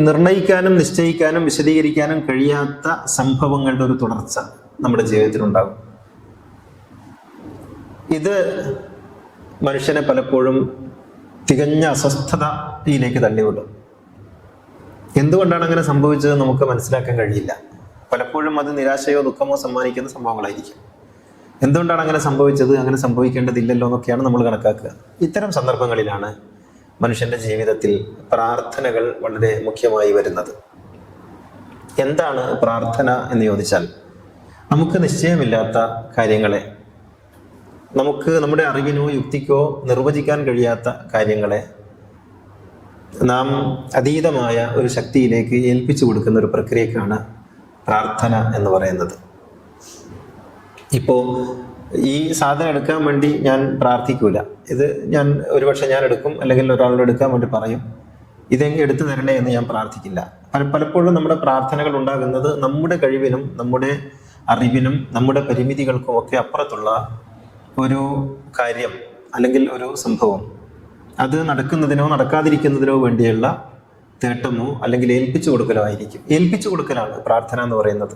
നിർണയിക്കാനും നിശ്ചയിക്കാനും വിശദീകരിക്കാനും കഴിയാത്ത സംഭവങ്ങളുടെ ഒരു തുടർച്ച നമ്മുടെ ജീവിതത്തിലുണ്ടാകും. ഇത് മനുഷ്യനെ പലപ്പോഴും തികഞ്ഞ അസ്വസ്ഥതയിലേക്ക് തള്ളിവിടും. എന്തുകൊണ്ടാണ് അങ്ങനെ സംഭവിച്ചത് നമുക്ക് മനസ്സിലാക്കാൻ കഴിയില്ല. പലപ്പോഴും അത് നിരാശയോ ദുഃഖമോ സമ്മാനിക്കുന്ന സംഭവങ്ങളായിരിക്കും. എന്തുകൊണ്ടാണ് അങ്ങനെ സംഭവിച്ചത്, അങ്ങനെ സംഭവിക്കേണ്ടതില്ലല്ലോ എന്നൊക്കെയാണ് നമ്മൾ കണക്കാക്കുക. ഇത്തരം സന്ദർഭങ്ങളിലാണ് മനുഷ്യന്റെ ജീവിതത്തിൽ പ്രാർത്ഥനകൾ വളരെ മുഖ്യമായി വരുന്നത്. എന്താണ് പ്രാർത്ഥന എന്ന് ചോദിച്ചാൽ, നമുക്ക് നിശ്ചയമില്ലാത്ത കാര്യങ്ങളെ, നമുക്ക് നമ്മുടെ അറിവിനോ യുക്തിക്കോ നിർവചിക്കാൻ കഴിയാത്ത കാര്യങ്ങളെ നാം അതീതമായ ഒരു ശക്തിയിലേക്ക് ഏൽപ്പിച്ചു കൊടുക്കുന്ന ഒരു പ്രക്രിയക്കാണ് പ്രാർത്ഥന എന്ന് പറയുന്നത്. ഇപ്പോൾ ഈ സാധനം എടുക്കാൻ വേണ്ടി ഞാൻ പ്രാർത്ഥിക്കൂല. ഇത് ഞാൻ ഒരുപക്ഷെ ഞാൻ എടുക്കും, അല്ലെങ്കിൽ ഒരാളോട് എടുക്കാൻ വേണ്ടി പറയും, ഇതെങ്ങനെ എടുത്തു തരണേ എന്ന് ഞാൻ പ്രാർത്ഥിക്കില്ല. പലപ്പോഴും നമ്മുടെ പ്രാർത്ഥനകൾ ഉണ്ടാകുന്നത് നമ്മുടെ കഴിവിനും നമ്മുടെ അറിവിനും നമ്മുടെ പരിമിതികൾക്കും ഒക്കെ അപ്പുറത്തുള്ള ഒരു കാര്യം അല്ലെങ്കിൽ ഒരു സംഭവം, അത് നടക്കുന്നതിനോ നടക്കാതിരിക്കുന്നതിനോ വേണ്ടിയുള്ള തേട്ടമോ അല്ലെങ്കിൽ ഏൽപ്പിച്ചു കൊടുക്കലോ ആയിരിക്കും. ഏൽപ്പിച്ചു കൊടുക്കലാണ് പ്രാർത്ഥന എന്ന് പറയുന്നത്.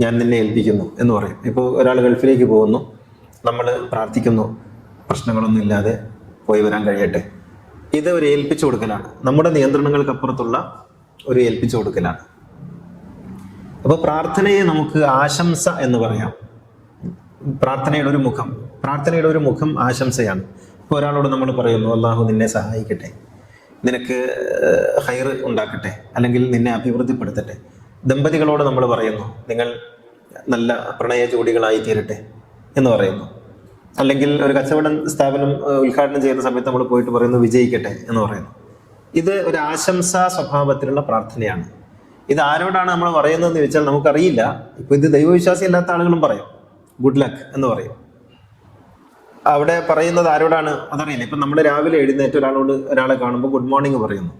ഞാൻ നിന്നെ ഏൽപ്പിക്കുന്നു എന്ന് പറയും. ഇപ്പോൾ ഒരാൾ ഗൾഫിലേക്ക് പോകുന്നു, നമ്മൾ പ്രാർത്ഥിക്കുന്നു, പ്രശ്നങ്ങളൊന്നും ഇല്ലാതെ പോയി വരാൻ കഴിയട്ടെ. ഇത് ഒരു ഏൽപ്പിച്ചു കൊടുക്കലാണ്, നമ്മുടെ നിയന്ത്രണങ്ങൾക്കപ്പുറത്തുള്ള ഒരു ഏൽപ്പിച്ചു കൊടുക്കലാണ്. അപ്പോൾ പ്രാർത്ഥനയെ നമുക്ക് ആശംസ എന്ന് പറയാം. പ്രാർത്ഥനയുടെ ഒരു മുഖം ആശംസയാണ്. ഇപ്പോൾ ഒരാളോട് നമ്മൾ പറയുന്നു, അള്ളാഹു നിന്നെ സഹായിക്കട്ടെ, നിനക്ക് ഹൈർ ഉണ്ടാക്കട്ടെ, അല്ലെങ്കിൽ നിന്നെ അഭിവൃദ്ധിപ്പെടുത്തട്ടെ. ദമ്പതികളോട് നമ്മൾ പറയുന്നു, നിങ്ങൾ നല്ല പ്രണയ ജോഡികളായി തീരട്ടെ എന്ന് പറയുന്നു. അല്ലെങ്കിൽ ഒരു കച്ചവട സ്ഥാപനം ഉദ്ഘാടനം ചെയ്യുന്ന സമയത്ത് നമ്മൾ പോയിട്ട് പറയുന്നു, വിജയിക്കട്ടെ എന്ന് പറയുന്നു. ഇത് ഒരു ആശംസാ സ്വഭാവത്തിലുള്ള പ്രാർത്ഥനയാണ്. ഇത് ആരോടാണ് നമ്മൾ പറയുന്നതെന്ന് ചോദിച്ചാൽ നമുക്കറിയില്ല. ഇപ്പൊ ഇത് ദൈവവിശ്വാസി അല്ലാത്ത ആളുകളും പറയും, ഗുഡ് ലക്ക് എന്ന് പറയും. അവിടെ പറയുന്നത് ആരോടാണ് അതറിയില്ല. ഇപ്പൊ നമ്മൾ രാവിലെ എഴുന്നേറ്റ് ഒരാളെ കാണുമ്പോൾ ഗുഡ് മോർണിംഗ് പറയുന്നു.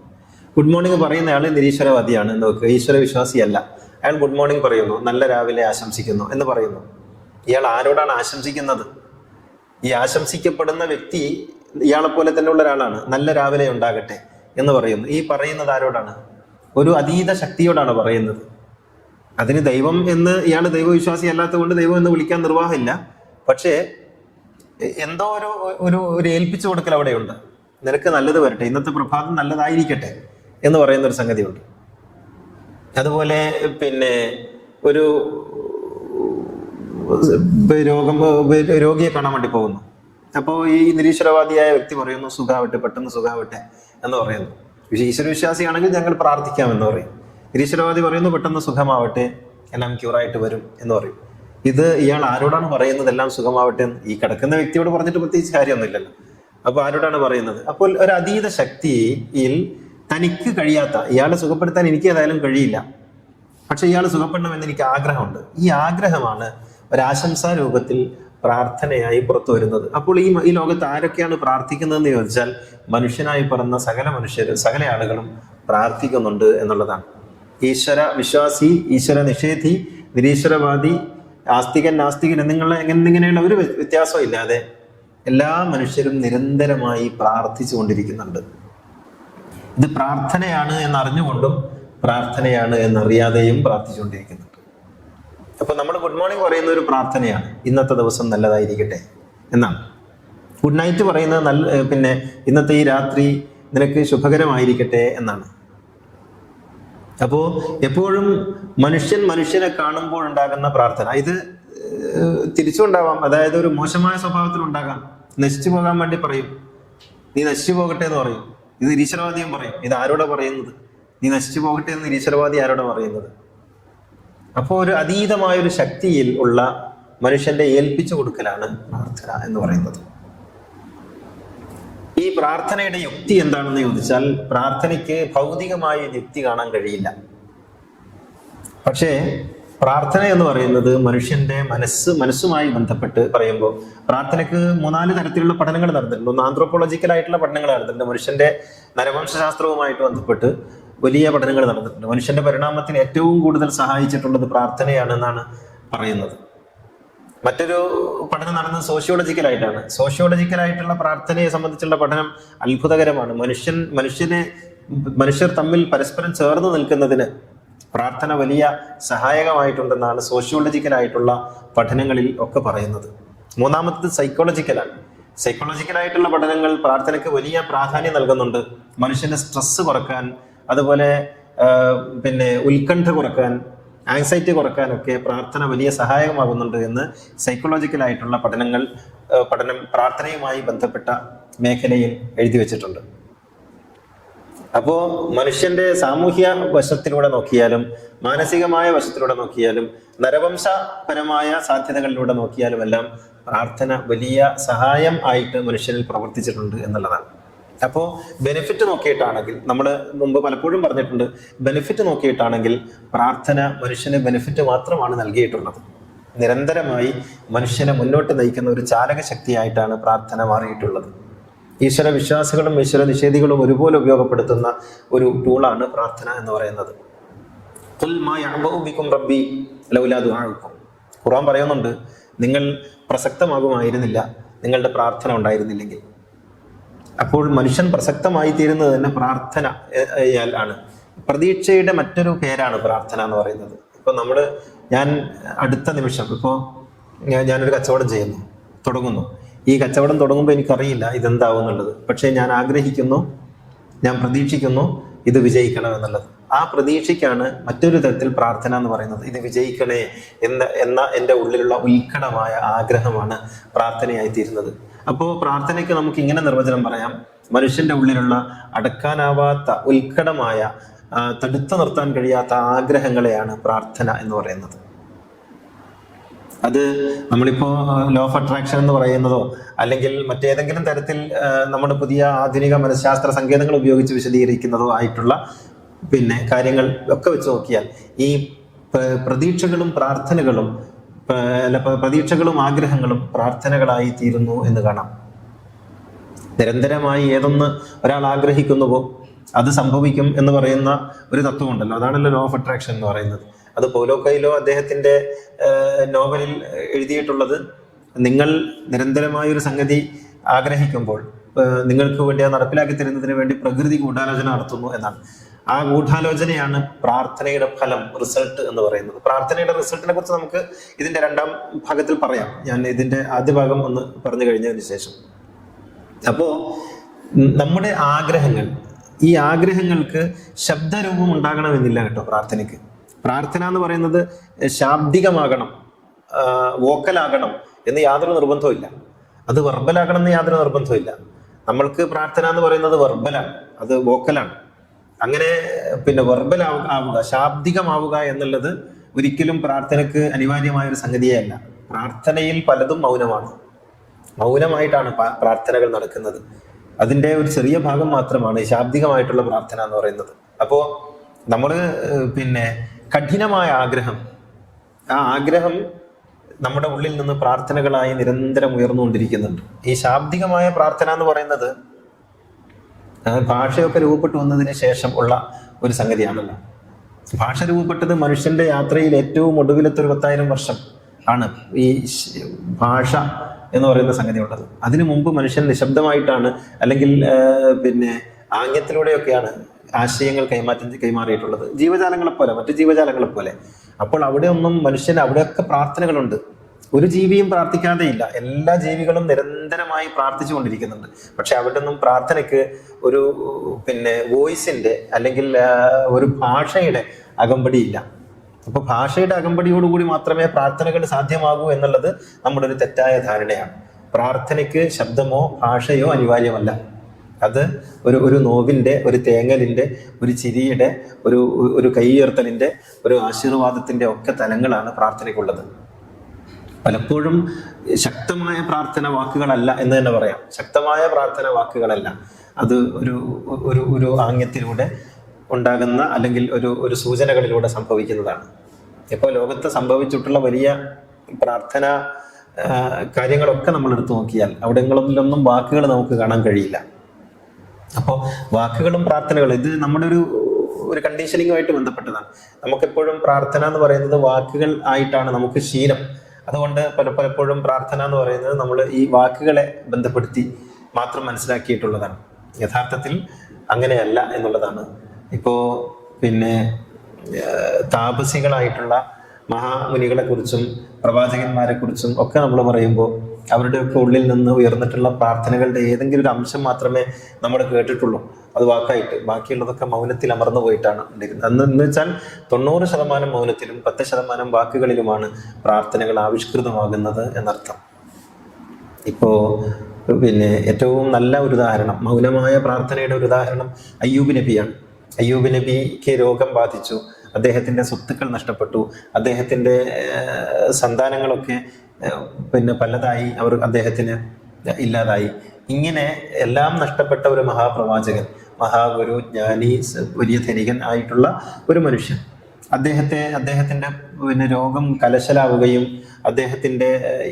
ഗുഡ് മോർണിംഗ് പറയുന്ന ആൾ നിരീശ്വരവാദിയാണ് എന്ന് വെക്കുക, ഈശ്വര വിശ്വാസിയല്ല. അയാൾ ഗുഡ് മോർണിംഗ് പറയുന്നു, നല്ല രാവിലെ ആശംസിക്കുന്നു എന്ന് പറയുന്നു. ഇയാൾ ആരോടാണ് ആശംസിക്കുന്നത്? ഈ ആശംസിക്കപ്പെടുന്ന വ്യക്തി ഇയാളെ പോലെ തന്നെ ഉള്ള ഒരാളാണ്. നല്ല രാവിലെ ഉണ്ടാകട്ടെ എന്ന് പറയുന്നു. ഈ പറയുന്നത് ആരോടാണ്? ഒരു അതീത ശക്തിയോടാണ് പറയുന്നത്. അതിന് ദൈവം എന്ന്, ഇയാൾ ദൈവവിശ്വാസി അല്ലാത്തത് കൊണ്ട് ദൈവം എന്ന് വിളിക്കാൻ നിർവാഹമില്ല. പക്ഷേ എന്തോ ഒരു ഏൽപ്പിച്ചു കൊടുക്കൽ അവിടെയുണ്ട്. നിനക്ക് നല്ലത് വരട്ടെ, ഇന്നത്തെ പ്രഭാതം നല്ലതായിരിക്കട്ടെ എന്ന് പറയുന്ന ഒരു സംഗതിയുണ്ട്. അതുപോലെ പിന്നെ ഒരു രോഗിയെ കാണാൻ വേണ്ടി പോകുന്നു. അപ്പോൾ ഈ നിരീശ്വരവാദിയായ വ്യക്തി പറയുന്നു, സുഖാവട്ടെ, പെട്ടെന്ന് സുഖാവട്ടെ എന്ന് പറയുന്നു. ഈശ്വരവിശ്വാസിയാണെങ്കിൽ ഞങ്ങൾ പ്രാർത്ഥിക്കാമെന്ന് പറയും. നിരീശ്വരവാദി പറയുന്നു, പെട്ടെന്ന് സുഖമാവട്ടെ, എല്ലാം ക്യൂറായിട്ട് വരും എന്ന് പറയും. ഇത് ഇയാൾ ആരോടാണ് പറയുന്നത് എല്ലാം സുഖമാവട്ടെ എന്ന്? ഈ കിടക്കുന്ന വ്യക്തിയോട് പറഞ്ഞിട്ട് പ്രത്യേകിച്ച് കാര്യമൊന്നുമില്ലല്ലോ. അപ്പൊ ആരോടാണ് പറയുന്നത്? അപ്പോൾ ഒരു അതീത ശക്തിയിൽ തനിക്ക് കഴിയാത്ത, ഇയാളെ സുഖപ്പെടുത്താൻ എനിക്ക് ഏതായാലും കഴിയില്ല, പക്ഷെ ഇയാൾ സുഖപ്പെടണമെന്ന് എനിക്ക് ആഗ്രഹമുണ്ട്. ഈ ആഗ്രഹമാണ് ഒരാശംസാ രൂപത്തിൽ പ്രാർത്ഥനയായി പുറത്തു വരുന്നത്. അപ്പോൾ ഈ ലോകത്ത് ആരൊക്കെയാണ് പ്രാർത്ഥിക്കുന്നതെന്ന് ചോദിച്ചാൽ, മനുഷ്യനായി പിറന്ന സകല ആളുകളും പ്രാർത്ഥിക്കുന്നുണ്ട് എന്നുള്ളതാണ്. ഈശ്വര വിശ്വാസി, ഈശ്വര നിഷേധി, നിരീശ്വരവാദി, ആസ്തികൻ, നാസ്തികൻ എന്നിങ്ങനെയുള്ള ഒരു വ്യത്യാസവും ഇല്ലാതെ എല്ലാ മനുഷ്യരും നിരന്തരമായി പ്രാർത്ഥിച്ചു കൊണ്ടിരിക്കുന്നുണ്ട്. ഇത് പ്രാർത്ഥനയാണ് എന്നറിഞ്ഞുകൊണ്ടും പ്രാർത്ഥനയാണ് എന്നറിയാതെയും പ്രാർത്ഥിച്ചുകൊണ്ടിരിക്കുന്നുണ്ട്. അപ്പൊ നമ്മൾ ഗുഡ് മോർണിംഗ് പറയുന്ന ഒരു പ്രാർത്ഥനയാണ്, ഇന്നത്തെ ദിവസം നല്ലതായിരിക്കട്ടെ എന്നാണ്. ഗുഡ് നൈറ്റ് പറയുന്നത് പിന്നെ ഇന്നത്തെ ഈ രാത്രി നിനക്ക് ശുഭകരമായിരിക്കട്ടെ എന്നാണ്. അപ്പോൾ എപ്പോഴും മനുഷ്യനെ കാണുമ്പോൾ ഉണ്ടാകുന്ന പ്രാർത്ഥന ഇത് തിരിച്ചുണ്ടാവാം. അതായത് ഒരു മോശമായ സ്വഭാവത്തിലുണ്ടാകാം. നശിച്ചു പോകാൻ വേണ്ടി പറയും, നീ നശിച്ചു പോകട്ടെ എന്ന് പറയും. ഇത് നിരീശ്വരവാദിയും പറയും. ഇത് ആരോടാ പറയുന്നത്? നീ നശിച്ചു പോകട്ടെ എന്ന് നിരീശ്വരവാദി ആരോടാ പറയുന്നത്? അപ്പോൾ ഒരു അതീതമായൊരു ശക്തിയിൽ ഉള്ള മനുഷ്യന്റെ ഏൽപ്പിച്ചു കൊടുക്കലാണ് പ്രാർത്ഥന എന്ന് പറയുന്നത്. ഈ പ്രാർത്ഥനയുടെ യുക്തി എന്താണെന്ന് ചോദിച്ചാൽ, പ്രാർത്ഥനയ്ക്ക് ഭൗതികമായ യുക്തി കാണാൻ കഴിയില്ല. പക്ഷേ പ്രാർത്ഥന എന്ന് പറയുന്നത് മനുഷ്യന്റെ മനസ്സുമായി ബന്ധപ്പെട്ട് പറയുമ്പോൾ, പ്രാർത്ഥനയ്ക്ക് 3-4 തരത്തിലുള്ള പഠനങ്ങൾ നടന്നിട്ടുണ്ട്. ഒന്ന് ആന്ത്രോപോളജിക്കലായിട്ടുള്ള പഠനങ്ങൾ നടന്നിട്ടുണ്ട്. മനുഷ്യന്റെ നരവംശാസ്ത്രവുമായിട്ട് ബന്ധപ്പെട്ട് വലിയ പഠനങ്ങൾ നടന്നിട്ടുണ്ട്. മനുഷ്യന്റെ പരിണാമത്തിന് ഏറ്റവും കൂടുതൽ സഹായിച്ചിട്ടുള്ളത് പ്രാർത്ഥനയാണെന്നാണ് പറയുന്നത്. മറ്റൊരു പഠനം നടന്നത് സോഷ്യോളജിക്കലായിട്ടാണ്. സോഷ്യോളജിക്കലായിട്ടുള്ള പ്രാർത്ഥനയെ സംബന്ധിച്ചുള്ള പഠനം അത്ഭുതകരമാണ്. മനുഷ്യനെ മനുഷ്യർ തമ്മിൽ പരസ്പരം ചേർന്ന് നിൽക്കുന്നതിന് പ്രാർത്ഥന വലിയ സഹായകമായിട്ടുണ്ടെന്നാണ് സോഷ്യോളജിക്കലായിട്ടുള്ള പഠനങ്ങളിൽ ഒക്കെ പറയുന്നത്. മൂന്നാമത്തത് സൈക്കോളജിക്കലാണ്. സൈക്കോളജിക്കലായിട്ടുള്ള പഠനങ്ങൾ പ്രാർത്ഥനയ്ക്ക് വലിയ പ്രാധാന്യം നൽകുന്നുണ്ട്. മനുഷ്യന്റെ സ്ട്രെസ് കുറക്കാൻ, അതുപോലെ ഉത്കണ്ഠ കുറക്കാൻ, ആങ്സൈറ്റി കുറക്കാനൊക്കെ പ്രാർത്ഥന വലിയ സഹായകമാകുന്നുണ്ട് എന്ന് സൈക്കോളജിക്കലായിട്ടുള്ള പഠനം പ്രാർത്ഥനയുമായി ബന്ധപ്പെട്ട മേഖലയിൽ എഴുതി വച്ചിട്ടുണ്ട്. അപ്പോൾ മനുഷ്യന്റെ സാമൂഹ്യ വശത്തിലൂടെ നോക്കിയാലും മാനസികമായ വശത്തിലൂടെ നോക്കിയാലും നരവംശപരമായ സാധ്യതകളിലൂടെ നോക്കിയാലും എല്ലാം പ്രാർത്ഥന വലിയ സഹായം ആയിട്ട് മനുഷ്യനിൽ പ്രവർത്തിച്ചിട്ടുണ്ട് എന്നുള്ളതാണ്. അപ്പോൾ ബെനിഫിറ്റ് നോക്കിയിട്ടാണെങ്കിൽ, നമ്മൾ മുമ്പ് പലപ്പോഴും പറഞ്ഞിട്ടുണ്ട്, ബെനിഫിറ്റ് നോക്കിയിട്ടാണെങ്കിൽ പ്രാർത്ഥന മനുഷ്യന് ബെനിഫിറ്റ് മാത്രമാണ് നൽകിയിട്ടുള്ളത്. നിരന്തരമായി മനുഷ്യനെ മുന്നോട്ട് നയിക്കുന്ന ഒരു ചാലക ശക്തിയായിട്ടാണ് പ്രാർത്ഥന മാറിയിട്ടുള്ളത്. ഈശ്വര വിശ്വാസികളും ഈശ്വര നിഷേധികളും ഒരുപോലെ ഉപയോഗപ്പെടുത്തുന്ന ഒരു ടൂളാണ് പ്രാർത്ഥന എന്ന് പറയുന്നത്. ഖുർആൻ പറയുന്നുണ്ട്, നിങ്ങൾ പ്രസക്തമാകുമായിരുന്നില്ല നിങ്ങളുടെ പ്രാർത്ഥന ഉണ്ടായിരുന്നില്ലെങ്കിൽ. അപ്പോൾ മനുഷ്യൻ പ്രസക്തമായി തീരുന്നത് തന്നെ പ്രാർത്ഥന ആണ്. പ്രതീക്ഷയുടെ മറ്റൊരു പേരാണ് പ്രാർത്ഥന എന്ന് പറയുന്നത്. ഇപ്പൊ ഞാൻ അടുത്ത നിമിഷം ഞാനൊരു കച്ചവടം തുടങ്ങുന്നു. ഈ കച്ചവടം തുടങ്ങുമ്പോൾ എനിക്കറിയില്ല ഇതെന്താവും എന്നുള്ളത്. പക്ഷേ ഞാൻ ആഗ്രഹിക്കുന്നു, ഞാൻ പ്രതീക്ഷിക്കുന്നു ഇത് വിജയിക്കണം എന്നുള്ളത്. ആ പ്രതീക്ഷയ്ക്കാണ് മറ്റൊരു തരത്തിൽ പ്രാർത്ഥന എന്ന് പറയുന്നത്. ഇത് വിജയിക്കണേ എന്ന എൻ്റെ ഉള്ളിലുള്ള ഉത്കടമായ ആഗ്രഹമാണ് പ്രാർത്ഥനയായി തീരുന്നത്. അപ്പോൾ പ്രാർത്ഥനയ്ക്ക് നമുക്ക് ഇങ്ങനെ നിർവചനം പറയാം: മനുഷ്യന്റെ ഉള്ളിലുള്ള അടക്കാനാവാത്ത ഉത്കടമായ, തടുത്തു നിർത്താൻ കഴിയാത്ത ആഗ്രഹങ്ങളെയാണ് പ്രാർത്ഥന എന്ന് പറയുന്നത്. അത് നമ്മളിപ്പോ ലോ ഓഫ് അട്രാക്ഷൻ എന്ന് പറയുന്നതോ അല്ലെങ്കിൽ മറ്റേതെങ്കിലും തരത്തിൽ നമ്മുടെ പുതിയ ആധുനിക മനഃശാസ്ത്ര സങ്കേതങ്ങൾ ഉപയോഗിച്ച് വിശദീകരിക്കുന്നതോ ആയിട്ടുള്ള കാര്യങ്ങൾ ഒക്കെ വെച്ച് നോക്കിയാൽ ഈ പ്രതീക്ഷകളും പ്രാർത്ഥനകളും പ്രതീക്ഷകളും ആഗ്രഹങ്ങളും പ്രാർത്ഥനകളായി തീരുന്നു എന്ന് കാണാം. നിരന്തരമായി ഏതൊന്ന് ഒരാൾ ആഗ്രഹിക്കുന്നുവോ അത് സംഭവിക്കും എന്ന് പറയുന്ന ഒരു തത്വമുണ്ടല്ലോ. അതാണല്ലോ ലോ ഓഫ് അട്രാക്ഷൻ എന്ന് പറയുന്നത്. അത് പൗലോ കൊയ്ലോ അദ്ദേഹത്തിന്റെ നോവലിൽ എഴുതിയിട്ടുള്ളത്, നിങ്ങൾ നിരന്തരമായൊരു സംഗതി ആഗ്രഹിക്കുമ്പോൾ നിങ്ങൾക്ക് വേണ്ടി അത് നടപ്പിലാക്കി തരുന്നതിന് വേണ്ടി പ്രകൃതി ഗൂഢാലോചന നടത്തുന്നു എന്നാണ്. ആ ഗൂഢാലോചനയാണ് പ്രാർത്ഥനയുടെ ഫലം, റിസൾട്ട് എന്ന് പറയുന്നത്. പ്രാർത്ഥനയുടെ റിസൾട്ടിനെ കുറിച്ച് നമുക്ക് ഇതിന്റെ രണ്ടാം ഭാഗത്തിൽ പറയാം. ഞാൻ ഇതിന്റെ ആദ്യ ഭാഗം ഒന്ന് പറഞ്ഞു കഴിഞ്ഞതിന് ശേഷം. അപ്പോ നമ്മുടെ ആഗ്രഹങ്ങൾ, ഈ ആഗ്രഹങ്ങൾക്ക് ശബ്ദരൂപം ഉണ്ടാകണമെന്നില്ല കേട്ടോ പ്രാർത്ഥനയ്ക്ക്. പ്രാർത്ഥന എന്ന് പറയുന്നത് ശാബ്ദികമാകണം, വോക്കലാകണം എന്ന് യാതൊരു നിർബന്ധവും ഇല്ല. അത് വെർബലാകണം എന്ന് യാതൊരു നിർബന്ധവും ഇല്ല. നമ്മൾക്ക് പ്രാർത്ഥന എന്ന് പറയുന്നത് വെർബലാണ്, അത് വോക്കലാണ്. അങ്ങനെ വെർബലാവുക, ശാബ്ദികമാവുക എന്നുള്ളത് ഒരിക്കലും പ്രാർത്ഥനയ്ക്ക് അനിവാര്യമായ ഒരു സംഗതിയേ അല്ല. പ്രാർത്ഥനയിൽ പലതും മൗനമായിട്ടാണ് പ്രാർത്ഥനകൾ നടക്കുന്നത്. അതിൻ്റെ ഒരു ചെറിയ ഭാഗം മാത്രമാണ് ശാബ്ദികമായിട്ടുള്ള പ്രാർത്ഥന എന്ന് പറയുന്നത്. അപ്പോൾ നമ്മൾ കഠിനമായ ആഗ്രഹം, ആ ആഗ്രഹം നമ്മുടെ ഉള്ളിൽ നിന്ന് പ്രാർത്ഥനകളായി നിരന്തരം ഉയർന്നുകൊണ്ടിരിക്കുന്നുണ്ട്. ഈ ശാബ്ദികമായ പ്രാർത്ഥന എന്ന് പറയുന്നത് ഭാഷയൊക്കെ രൂപപ്പെട്ടു വന്നതിന് ശേഷം ഉള്ള ഒരു സംഗതിയാണല്ലോ. ഭാഷ രൂപപ്പെട്ടത് മനുഷ്യന്റെ യാത്രയിൽ ഏറ്റവും ഒടുവിലത്തെ ഒരു 10,000 വർഷം ആണ് ഈ ഭാഷ എന്ന് പറയുന്ന സംഗതി ഉള്ളത്. അതിനു മുമ്പ് മനുഷ്യൻ നിശബ്ദമായിട്ടാണ്, അല്ലെങ്കിൽ ആംഗ്യത്തിലൂടെയൊക്കെയാണ് ആശയങ്ങൾ കൈമാറിയിട്ടുള്ളത്, മറ്റു ജീവജാലങ്ങളെ പോലെ. അപ്പോൾ അവിടെയൊക്കെ പ്രാർത്ഥനകളുണ്ട്. ഒരു ജീവിയും പ്രാർത്ഥിക്കാതെ ഇല്ല. എല്ലാ ജീവികളും നിരന്തരമായി പ്രാർത്ഥിച്ചു കൊണ്ടിരിക്കുന്നുണ്ട്. പക്ഷെ അവിടെ ഒന്നും പ്രാർത്ഥനയ്ക്ക് ഒരു വോയിസിന്റെ അല്ലെങ്കിൽ ഒരു ഭാഷയുടെ അകമ്പടിയില്ല. അപ്പൊ ഭാഷയുടെ അകമ്പടിയോടുകൂടി മാത്രമേ പ്രാർത്ഥനകൾ സാധ്യമാകൂ എന്നുള്ളത് നമ്മുടെ ഒരു തെറ്റായ ധാരണയാണ്. പ്രാർത്ഥനയ്ക്ക് ശബ്ദമോ ഭാഷയോ അനിവാര്യമല്ല. അത് ഒരു നോവിന്റെ, ഒരു തേങ്ങലിന്റെ, ഒരു ചിരിയുടെ, ഒരു കൈയുയർത്തലിന്റെ, ഒരു ആശീർവാദത്തിന്റെ ഒക്കെ തലങ്ങളാണ് പ്രാർത്ഥനയ്ക്കുള്ളത്. പലപ്പോഴും ശക്തമായ പ്രാർത്ഥന വാക്കുകളല്ല എന്ന് തന്നെ പറയാം. ശക്തമായ പ്രാർത്ഥന വാക്കുകളല്ല, അത് ഒരു ആംഗ്യത്തിലൂടെ ഉണ്ടാകുന്ന അല്ലെങ്കിൽ ഒരു സൂചനകളിലൂടെ സംഭവിക്കുന്നതാണ്. ഇപ്പോൾ ലോകത്ത് സംഭവിച്ചിട്ടുള്ള വലിയ പ്രാർത്ഥന കാര്യങ്ങളൊക്കെ നമ്മൾ എടുത്തു നോക്കിയാൽ അവിടങ്ങളിലൊന്നും വാക്കുകൾ നമുക്ക് കാണാൻ കഴിയില്ല. അപ്പോൾ വാക്കുകളും പ്രാർത്ഥനകളും ഇത് നമ്മുടെ ഒരു കണ്ടീഷനിങ്ങുമായിട്ട് ബന്ധപ്പെട്ടതാണ്. നമുക്കെപ്പോഴും പ്രാർത്ഥന എന്ന് പറയുന്നത് വാക്കുകൾ ആയിട്ടാണ് നമുക്ക് ശീലം. അതുകൊണ്ട് പലപ്പോഴും പ്രാർത്ഥന എന്ന് പറയുന്നത് നമ്മൾ ഈ വാക്കുകളെ ബന്ധപ്പെടുത്തി മാത്രം മനസ്സിലാക്കിയിട്ടുള്ളതാണ്. യഥാർത്ഥത്തിൽ അങ്ങനെയല്ല എന്നുള്ളതാണ്. ഇപ്പോൾ പിന്നെ താപസികളായിട്ടുള്ള മഹാമുനികളെ കുറിച്ചും പ്രവാചകന്മാരെ കുറിച്ചും ഒക്കെ നമ്മൾ പറയുമ്പോൾ അവരുടെയൊക്കെ ഉള്ളിൽ നിന്ന് ഉയർന്നിട്ടുള്ള പ്രാർത്ഥനകളുടെ ഏതെങ്കിലും ഒരു അംശം മാത്രമേ നമ്മൾ കേട്ടിട്ടുള്ളൂ, അത് വാക്കായിട്ട്. ബാക്കിയുള്ളതൊക്കെ മൗനത്തിൽ അമർന്നു പോയിട്ടാണ് ഉണ്ടായിരുന്നത്. എന്ന് വെച്ചാൽ 90% മൗനത്തിലും 10% വാക്കുകളിലുമാണ് പ്രാർത്ഥനകൾ ആവിഷ്കൃതമാകുന്നത് എന്നർത്ഥം. ഇപ്പോ പിന്നെ ഏറ്റവും നല്ല ഒരു ഉദാഹരണം, മൗനമായ പ്രാർത്ഥനയുടെ ഒരു ഉദാഹരണം അയ്യൂബ് നബിയാണ്. അയ്യൂബ് നബിക്ക് രോഗം ബാധിച്ചു, അദ്ദേഹത്തിൻ്റെ സ്വത്തുക്കൾ നഷ്ടപ്പെട്ടു, അദ്ദേഹത്തിൻ്റെ സന്താനങ്ങളൊക്കെ പിന്നെ പലതായി, അദ്ദേഹത്തിന് ഇല്ലാതായി. ഇങ്ങനെ എല്ലാം നഷ്ടപ്പെട്ട ഒരു മഹാപ്രവാചകൻ, മഹാഗുരു, ജ്ഞാനി, വലിയ ധനികൻ ആയിട്ടുള്ള ഒരു മനുഷ്യൻ, അദ്ദേഹത്തിൻ്റെ പിന്നെ രോഗം കലശലാവുകയും അദ്ദേഹത്തിൻ്റെ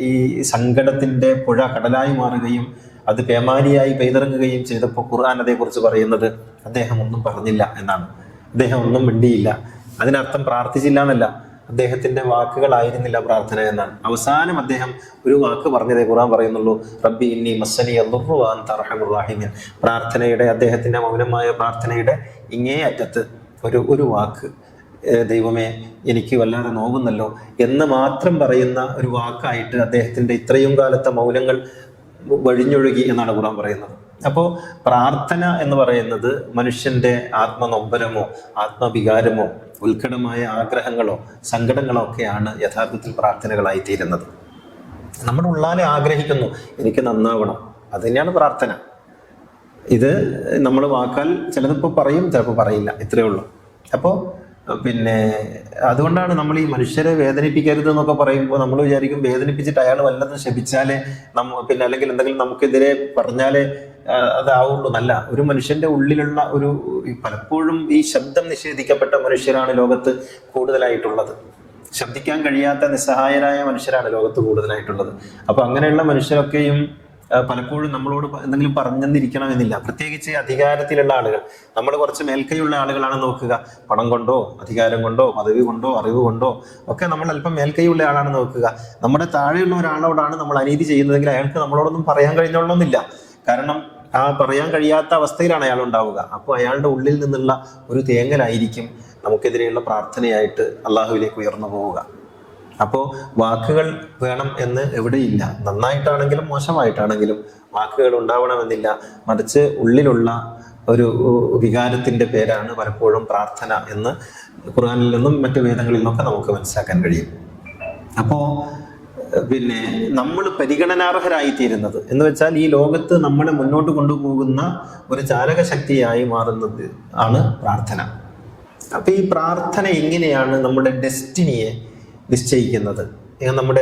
ഈ സങ്കടത്തിൻ്റെ പുഴ കടലായി മാറുകയും അത് പേമാരിയായി പെയ്തിറങ്ങുകയും ചെയ്തപ്പോൾ ഖുർആൻ അതേക്കുറിച്ച് പറയുന്നത് അദ്ദേഹം ഒന്നും പറഞ്ഞില്ല എന്നാണ്. അദ്ദേഹം ഒന്നും മിണ്ടിയില്ല. അതിനർത്ഥം പ്രാർത്ഥിച്ചില്ല എന്നല്ല, അദ്ദേഹത്തിന്റെ വാക്കുകളായിരുന്നില്ല പ്രാർത്ഥന എന്നാണ്. അവസാനം അദ്ദേഹം ഒരു വാക്ക് പറഞ്ഞതേ ഖുർആൻ പറയുന്നുള്ളൂ, റബ്ബി ഇന്നി മസ്സനി അദ്ദുറു വ അൻത അർഹമുർ റഹീമീൻ. പ്രാർത്ഥനയുടെ, അദ്ദേഹത്തിന്റെ മൗനമായ പ്രാർത്ഥനയുടെ ഇങ്ങേ അറ്റത്ത് ഒരു വാക്ക്, ദൈവമേ എനിക്ക് വല്ലാതെ നോവുന്നല്ലോ എന്ന് മാത്രം പറയുന്ന ഒരു വാക്കായിട്ട് അദ്ദേഹത്തിന്റെ ഇത്രയും കാലത്തെ മൗനങ്ങൾ വഴിഞ്ഞൊഴുകി എന്നാണ് ഖുർആൻ പറയുന്നത്. അപ്പോൾ പ്രാർത്ഥന എന്ന് പറയുന്നത് മനുഷ്യന്റെ ആത്മനൊമ്പരമോ ആത്മവികാരമോ ഉത്കടമായ ആഗ്രഹങ്ങളോ സങ്കടങ്ങളോ ഒക്കെയാണ് യഥാർത്ഥത്തിൽ പ്രാർത്ഥനകളായി തീരുന്നത്. നമ്മുടെ ഉള്ളാലെ ആഗ്രഹിക്കുന്നു എനിക്ക് നന്നാവണം, അത് തന്നെയാണ് പ്രാർത്ഥന. ഇത് നമ്മൾ വാക്കാൽ ചിലതിപ്പോൾ പറയും, ചിലപ്പോൾ പറയില്ല, ഇത്രയേ ഉള്ളൂ. അപ്പോൾ പിന്നെ അതുകൊണ്ടാണ് നമ്മൾ ഈ മനുഷ്യരെ വേദനിപ്പിക്കരുത് എന്നൊക്കെ പറയുമ്പോൾ നമ്മൾ വിചാരിക്കും വേദനിപ്പിച്ചിട്ട് അയാൾ വല്ലതും ശപിച്ചാലേ പിന്നെ അല്ലെങ്കിൽ എന്തെങ്കിലും നമുക്കെതിരെ പറഞ്ഞാലേ അതാവുള്ളൂ. നല്ല ഒരു മനുഷ്യന്റെ ഉള്ളിലുള്ള പലപ്പോഴും ഈ ശബ്ദം നിഷേധിക്കപ്പെട്ട മനുഷ്യരാണ് ലോകത്ത് കൂടുതലായിട്ടുള്ളത്. ശബ്ദിക്കാൻ കഴിയാത്ത നിസ്സഹായരായ മനുഷ്യരാണ് ലോകത്ത് കൂടുതലായിട്ടുള്ളത്. അപ്പൊ അങ്ങനെയുള്ള മനുഷ്യരൊക്കെയും പലപ്പോഴും നമ്മളോട് എന്തെങ്കിലും പറഞ്ഞെന്നിരിക്കണമെന്നില്ല. പ്രത്യേകിച്ച് അധികാരത്തിലുള്ള ആളുകൾ, നമ്മൾ കുറച്ച് മേൽക്കൈയുള്ള ആളുകളാണ് നോക്കുക. പണം കൊണ്ടോ അധികാരം കൊണ്ടോ പദവി കൊണ്ടോ അറിവ് കൊണ്ടോ ഒക്കെ നമ്മൾ അല്പം മേൽക്കൈയുള്ള ആളാണ് നോക്കുക. നമ്മുടെ താഴെയുള്ള ഒരാളോടാണ് നമ്മൾ അനീതി ചെയ്യുന്നതെങ്കിൽ അയാൾക്ക് നമ്മളോടൊന്നും പറയാൻ കഴിഞ്ഞോളണമെന്നില്ല. കാരണം ആ പറയാൻ കഴിയാത്ത അവസ്ഥയിലാണ് അയാൾ ഉണ്ടാവുക. അപ്പോൾ അയാളുടെ ഉള്ളിൽ നിന്നുള്ള ഒരു തേങ്ങലായിരിക്കും നമുക്കെതിരെയുള്ള പ്രാർത്ഥനയായിട്ട് അള്ളാഹുവിലേക്ക് ഉയർന്നു പോവുക. അപ്പോൾ വാക്കുകൾ വേണം എന്ന് എവിടെയില്ല. നന്നായിട്ടാണെങ്കിലും മോശമായിട്ടാണെങ്കിലും വാക്കുകൾ ഉണ്ടാവണമെന്നില്ല. മറിച്ച് ഉള്ളിലുള്ള ഒരു വികാരത്തിന്റെ പേരാണ് പലപ്പോഴും പ്രാർത്ഥന എന്ന് ഖുർആനിൽ നിന്നും മറ്റു വേദങ്ങളിൽ നിന്നൊക്കെ നമുക്ക് മനസ്സിലാക്കാൻ കഴിയും. അപ്പോൾ പിന്നെ നമ്മൾ പരിഗണനാർഹരായിത്തീരുന്നത് എന്ന് വെച്ചാൽ ഈ ലോകത്ത് നമ്മളെ മുന്നോട്ട് കൊണ്ടുപോകുന്ന ഒരു ചാലക ശക്തിയായി മാറുന്നത് ആണ് പ്രാർത്ഥന. അപ്പൊ ഈ പ്രാർത്ഥന എങ്ങനെയാണ് നമ്മുടെ ഡെസ്റ്റിനിയെ നിശ്ചയിക്കുന്നത്,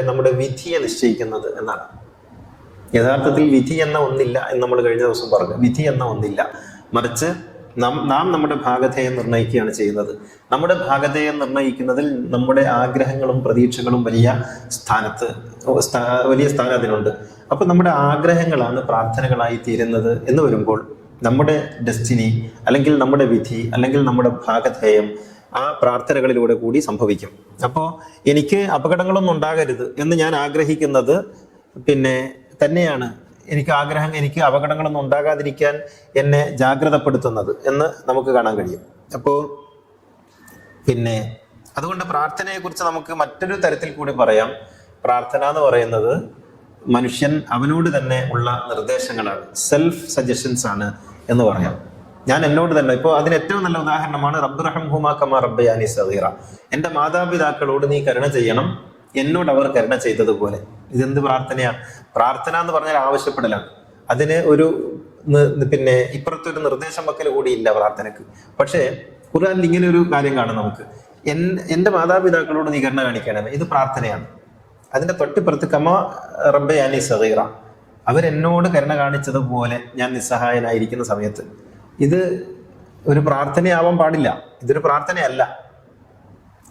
നമ്മുടെ വിധിയെ നിശ്ചയിക്കുന്നത് എന്നാണ്. യഥാർത്ഥത്തിൽ വിധി എന്ന ഒന്നില്ല എന്ന് നമ്മൾ കഴിഞ്ഞ ദിവസം പറഞ്ഞു. വിധി എന്ന ഒന്നില്ല, മറിച്ച് നാം നമ്മുടെ ഭാഗധേയം നിർണ്ണയിക്കുകയാണ് ചെയ്യുന്നത്. നമ്മുടെ ഭാഗധേയം നിർണ്ണയിക്കുന്നതിൽ നമ്മുടെ ആഗ്രഹങ്ങളും പ്രതീക്ഷകളും വലിയ സ്ഥാനം അതിനുണ്ട്. അപ്പൊ നമ്മുടെ ആഗ്രഹങ്ങളാണ് പ്രാർത്ഥനകളായി തീരുന്നത് എന്ന് വരുമ്പോൾ നമ്മുടെ ഡെസ്റ്റിനി അല്ലെങ്കിൽ നമ്മുടെ വിധി അല്ലെങ്കിൽ നമ്മുടെ ഭാഗധേയം ആ പ്രാർത്ഥനകളിലൂടെ കൂടി സംഭവിക്കും. അപ്പോൾ എനിക്ക് അപകടങ്ങളൊന്നും ഉണ്ടാകരുത് എന്ന് ഞാൻ ആഗ്രഹിക്കുന്നത് പിന്നെ തന്നെയാണ് എനിക്ക് അപകടങ്ങളൊന്നും ഉണ്ടാകാതിരിക്കാൻ എന്നെ ജാഗ്രതപ്പെടുത്തുന്നത് എന്ന് നമുക്ക് കാണാൻ കഴിയും. അപ്പോൾ പിന്നെ അതുകൊണ്ട് പ്രാർത്ഥനയെക്കുറിച്ച് നമുക്ക് മറ്റൊരു തരത്തിൽ കൂടി പറയാം. പ്രാർത്ഥന എന്ന് പറയുന്നത് മനുഷ്യൻ അവനോട് തന്നെ ഉള്ള നിർദ്ദേശങ്ങളാണ്, സെൽഫ് സജഷൻസ് ആണ് എന്ന് പറയാം. ഞാൻ എന്നോട് തന്നെ, ഇപ്പോൾ അതിന് ഏറ്റവും നല്ല ഉദാഹരണമാണ് റബ്ബ് റഹംഹുമാ കമാ റബ്ബയാനി സഗീറ. എൻ്റെ മാതാപിതാക്കളോട് നീ കരുണ ചെയ്യണം, എന്നോട് അവർ കരുണ ചെയ്തതുപോലെ. ഇതെന്ത് പ്രാർത്ഥനയാണ്? പ്രാർത്ഥന എന്ന് പറഞ്ഞാൽ ആവശ്യപ്പെടലാണ്. അതിന് പിന്നെ ഇപ്പുറത്തൊരു നിർദ്ദേശം വെക്കൽ കൂടിയില്ല പ്രാർത്ഥനക്ക്. പക്ഷേ ഖുർആനിൽ ഇങ്ങനെ ഒരു കാര്യം കാണാം നമുക്ക്, എൻ്റെ മാതാപിതാക്കളോട് നീ കരുണ കാണിക്കണമേ, ഇത് പ്രാർത്ഥനയാണ്. അതിന്റെ തൊട്ടിപ്പുറത്ത് കമാ റബ്ബയാനി സഗീറ, അവരെന്നോട് കരുണ കാണിച്ചതുപോലെ ഞാൻ നിസ്സഹായനായിരിക്കുന്ന സമയത്ത്. ഇത് ഒരു പ്രാർത്ഥനയാവാൻ പാടില്ല, ഇതൊരു പ്രാർത്ഥനയല്ല.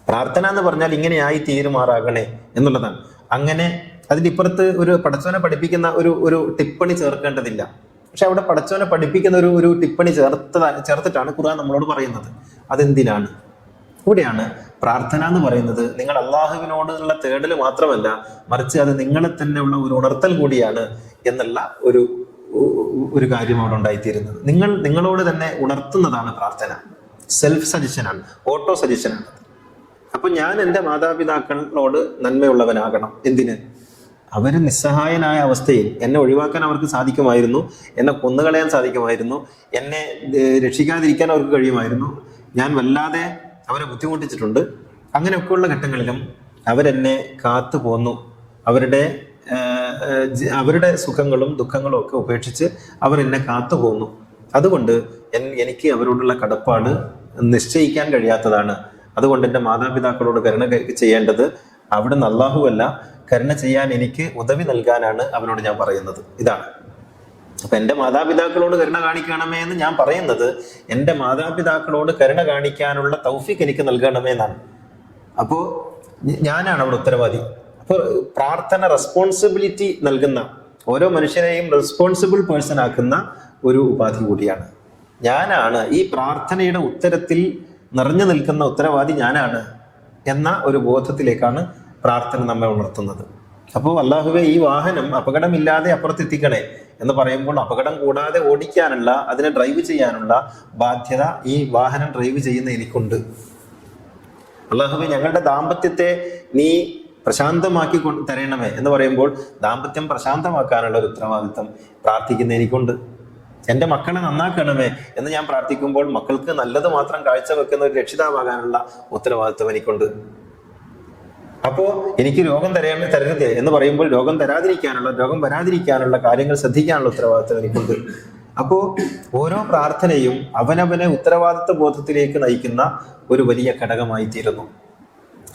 പ്രാർത്ഥന എന്ന് പറഞ്ഞാൽ ഇങ്ങനെയായി തീരുമാറാകണേ എന്നുള്ളതാണ്. അങ്ങനെ അതിൻ്റെ ഇപ്പുറത്ത് ഒരു പടച്ചോനെ പഠിപ്പിക്കുന്ന ഒരു ടിപ്പണി ചേർക്കേണ്ടതില്ല. പക്ഷെ അവിടെ പടച്ചോനെ പഠിപ്പിക്കുന്ന ഒരു ടിപ്പണി ചേർത്തിട്ടാണ് ഖുർആൻ നമ്മളോട് പറയുന്നത്. അതെന്തിനാണ്? ഇവിടെയാണ് പ്രാർത്ഥന എന്ന് പറയുന്നത് നിങ്ങൾ അള്ളാഹുവിനോടുള്ള തേടൽ മാത്രമല്ല, മറിച്ച് അത് നിങ്ങളെ തന്നെ ഉള്ള ഒരു ഉണർത്തൽ കൂടിയാണ് എന്നുള്ള ഒരു കാര്യം അവിടെ ഉണ്ടായിത്തീരുന്നത്. നിങ്ങളോട് തന്നെ ഉണർത്തുന്നതാണ് പ്രാർത്ഥന. സെൽഫ് സജഷനാണ്, ഓട്ടോ സജഷനാണ്. അപ്പൊ ഞാൻ എൻ്റെ മാതാപിതാക്കളോട് നന്മയുള്ളവനാകണം. എന്തിന്? അവർ നിസ്സഹായനായ അവസ്ഥയിൽ എന്നെ ഒഴിവാക്കാൻ അവർക്ക് സാധിക്കുമായിരുന്നു, എന്നെ കൊന്നുകളയാൻ സാധിക്കുമായിരുന്നു, എന്നെ രക്ഷിക്കാതിരിക്കാൻ അവർക്ക് കഴിയുമായിരുന്നു. ഞാൻ വല്ലാതെ അവരെ ബുദ്ധിമുട്ടിച്ചിട്ടുണ്ട്. അങ്ങനെയൊക്കെയുള്ള ഘട്ടങ്ങളിലും അവരെന്നെ കാത്തു പോന്നു. അവരുടെ സുഖങ്ങളും ദുഃഖങ്ങളും ഒക്കെ ഉപേക്ഷിച്ച് അവർ എന്നെ കാത്തു പോന്നു. അതുകൊണ്ട് എനിക്ക് അവരോടുള്ള കടപ്പാട് നിശ്ചയിക്കാൻ കഴിയാത്തതാണ്. അതുകൊണ്ട് എൻ്റെ മാതാപിതാക്കളോട് കരുണ ചെയ്യേണ്ടത് അവിടുന്ന് അല്ലാഹുവല്ല, കരുണ ചെയ്യാൻ എനിക്ക് ഉദവി നൽകാനാണ് അവരോട് ഞാൻ പറയുന്നത്. ഇതാണ്. അപ്പൊ എൻ്റെ മാതാപിതാക്കളോട് കരുണ കാണിക്കണമേ എന്ന് ഞാൻ പറയുന്നത് എൻ്റെ മാതാപിതാക്കളോട് കരുണ കാണിക്കാനുള്ള തൗഫീഖ് എനിക്ക് നൽകണമേ എന്നാണ്. അപ്പോൾ ഞാനാണ് അവിടെ ഉത്തരവാദി. അപ്പോൾ പ്രാർത്ഥന റെസ്പോൺസിബിലിറ്റി നൽകുന്ന, ഓരോ മനുഷ്യനെയും റെസ്പോൺസിബിൾ പേഴ്സൺ ആക്കുന്ന ഒരു ഉപാധി കൂടിയാണ്. ഞാനാണ് ഈ പ്രാർത്ഥനയുടെ ഉത്തരത്തിൽ നിറഞ്ഞു നിൽക്കുന്ന ഉത്തരവാദി ഞാനാണ് എന്ന ഒരു ബോധത്തിലേക്കാണ് പ്രാർത്ഥന നമ്മെ ഉണർത്തുന്നത്. അപ്പോൾ അല്ലാഹുവേ, ഈ വാഹനം അപകടമില്ലാതെ അപ്പുറത്തെത്തിക്കണേ എന്ന് പറയുമ്പോൾ അപകടം കൂടാതെ ഓടിക്കാനുള്ള, അതിനെ ഡ്രൈവ് ചെയ്യാനുള്ള ബാധ്യത ഈ വാഹനം ഡ്രൈവ് ചെയ്യുന്ന എനിക്കുണ്ട്. അല്ലാഹുവേ, ഞങ്ങളുടെ ദാമ്പത്യത്തെ നീ പ്രശാന്തമാക്കി തരണമേ എന്ന് പറയുമ്പോൾ ദാമ്പത്യം പ്രശാന്തമാക്കാനുള്ള ഒരു ഉത്തരവാദിത്വം പ്രാർത്ഥിക്കുന്ന എനിക്കുണ്ട്. എൻ്റെ മക്കളെ നന്നാക്കണമേ എന്ന് ഞാൻ പ്രാർത്ഥിക്കുമ്പോൾ മക്കൾക്ക് നല്ലത് മാത്രം കാഴ്ചവെക്കുന്ന ഒരു രക്ഷിതാവാകാനുള്ള ഉത്തരവാദിത്വം എനിക്കുണ്ട്. അപ്പോ എനിക്ക് രോഗം തരരുത് എന്ന് പറയുമ്പോൾ രോഗം വരാതിരിക്കാനുള്ള കാര്യങ്ങൾ ശ്രദ്ധിക്കാനുള്ള ഉത്തരവാദിത്വം എനിക്കുണ്ട്. അപ്പോ ഓരോ പ്രാർത്ഥനയും അവനവനെ ഉത്തരവാദിത്വ ബോധത്തിലേക്ക് നയിക്കുന്ന ഒരു വലിയ ഘടകമായി തീരുന്നു.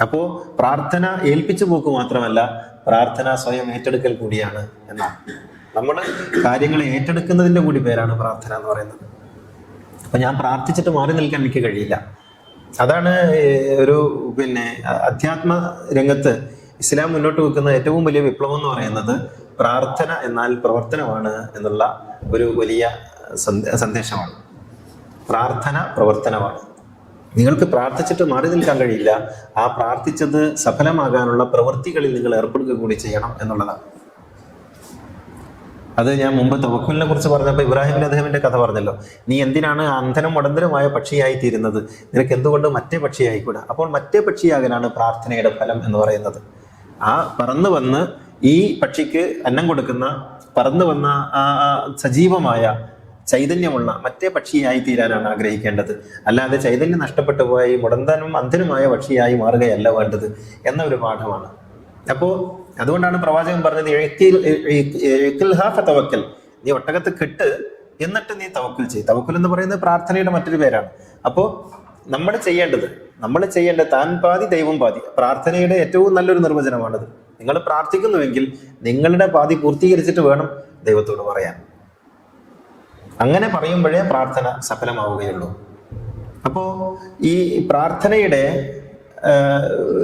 അപ്പോ പ്രാർത്ഥന ഏൽപ്പിച്ചു പോക്ക് മാത്രമല്ല, പ്രാർത്ഥന സ്വയം ഏറ്റെടുക്കൽ കൂടിയാണ് എന്നാണ്. നമ്മൾ കാര്യങ്ങളെ ഏറ്റെടുക്കുന്നതിൻ്റെ കൂടി പേരാണ് പ്രാർത്ഥന എന്ന് പറയുന്നത്. അപ്പൊ ഞാൻ പ്രാർത്ഥിച്ചിട്ട് മാറി നിൽക്കാൻ എനിക്ക് കഴിയില്ല. അതാണ് ഒരു അധ്യാത്മ രംഗത്ത് ഇസ്ലാം മുന്നോട്ട് വെക്കുന്ന ഏറ്റവും വലിയ വിപ്ലവം എന്ന് പറയുന്നത് പ്രാർത്ഥന എന്നാൽ പ്രവർത്തനമാണ് എന്നുള്ള ഒരു വലിയ സന്ദേശമാണ്. പ്രാർത്ഥന പ്രവർത്തനമാണ്. നിങ്ങൾക്ക് പ്രാർത്ഥിച്ചിട്ട് മാറി നിൽക്കാൻ കഴിയില്ല. ആ പ്രാർത്ഥിച്ചത് സഫലമാകാനുള്ള പ്രവൃത്തികളിൽ നിങ്ങൾ ഏർപ്പെടുക കൂടി ചെയ്യണം എന്നുള്ളതാണ്. അത് ഞാൻ മുമ്പ് തവക്കുലിനെ കുറിച്ച് പറഞ്ഞപ്പോൾ ഇബ്രാഹിം നബി അദ്ദേഹത്തിന്റെ കഥ പറഞ്ഞല്ലോ. നീ എന്തിനാണ് അന്ധനും മുടന്തനുമായ പക്ഷിയായി തീരുന്നത്? നിനക്ക് എന്തുകൊണ്ട് മറ്റേ പക്ഷിയായിക്കൂടാ? അപ്പോൾ മറ്റേ പക്ഷിയാകലാണ് പ്രാർത്ഥനയുടെ ഫലം എന്ന് പറയുന്നത്. ആ പറന്നു വന്ന് ഈ പക്ഷിക്ക് അന്നം കൊടുക്കുന്ന, പറന്നു വന്ന ആ സജീവമായ ചൈതന്യമുള്ള മറ്റേ പക്ഷിയായി തീരാനാണ് ആഗ്രഹിക്കേണ്ടത്. അല്ലാതെ ചൈതന്യം നഷ്ടപ്പെട്ടു പോയി മുടന്തനും അന്ധനുമായ പക്ഷിയായി മാറുകയല്ല വേണ്ടത് എന്ന ഒരു പാഠമാണ്. അപ്പോ അതുകൊണ്ടാണ് പ്രവാചകൻ പറഞ്ഞത്, തവക്കൽ, നീ ഒട്ടകത്ത് കെട്ട് എന്നിട്ട് നീ തവക്കുൽ ചെയ്യ്. തവക്കുൽ എന്ന് പറയുന്നത് പ്രാർത്ഥനയുടെ മറ്റൊരു പേരാണ്. അപ്പോ നമ്മൾ ചെയ്യേണ്ട താൻ പാതി ദൈവം പാതി, പ്രാർത്ഥനയുടെ ഏറ്റവും നല്ലൊരു നിർവചനമാണത്. നിങ്ങൾ പ്രാർത്ഥിക്കുന്നുവെങ്കിൽ നിങ്ങളുടെ പാതി പൂർത്തീകരിച്ചിട്ട് വേണം ദൈവത്തോട് പറയാൻ. അങ്ങനെ പറയുമ്പോഴേ പ്രാർത്ഥന സഫലമാവുകയുള്ളൂ. അപ്പോ ഈ പ്രാർത്ഥനയുടെ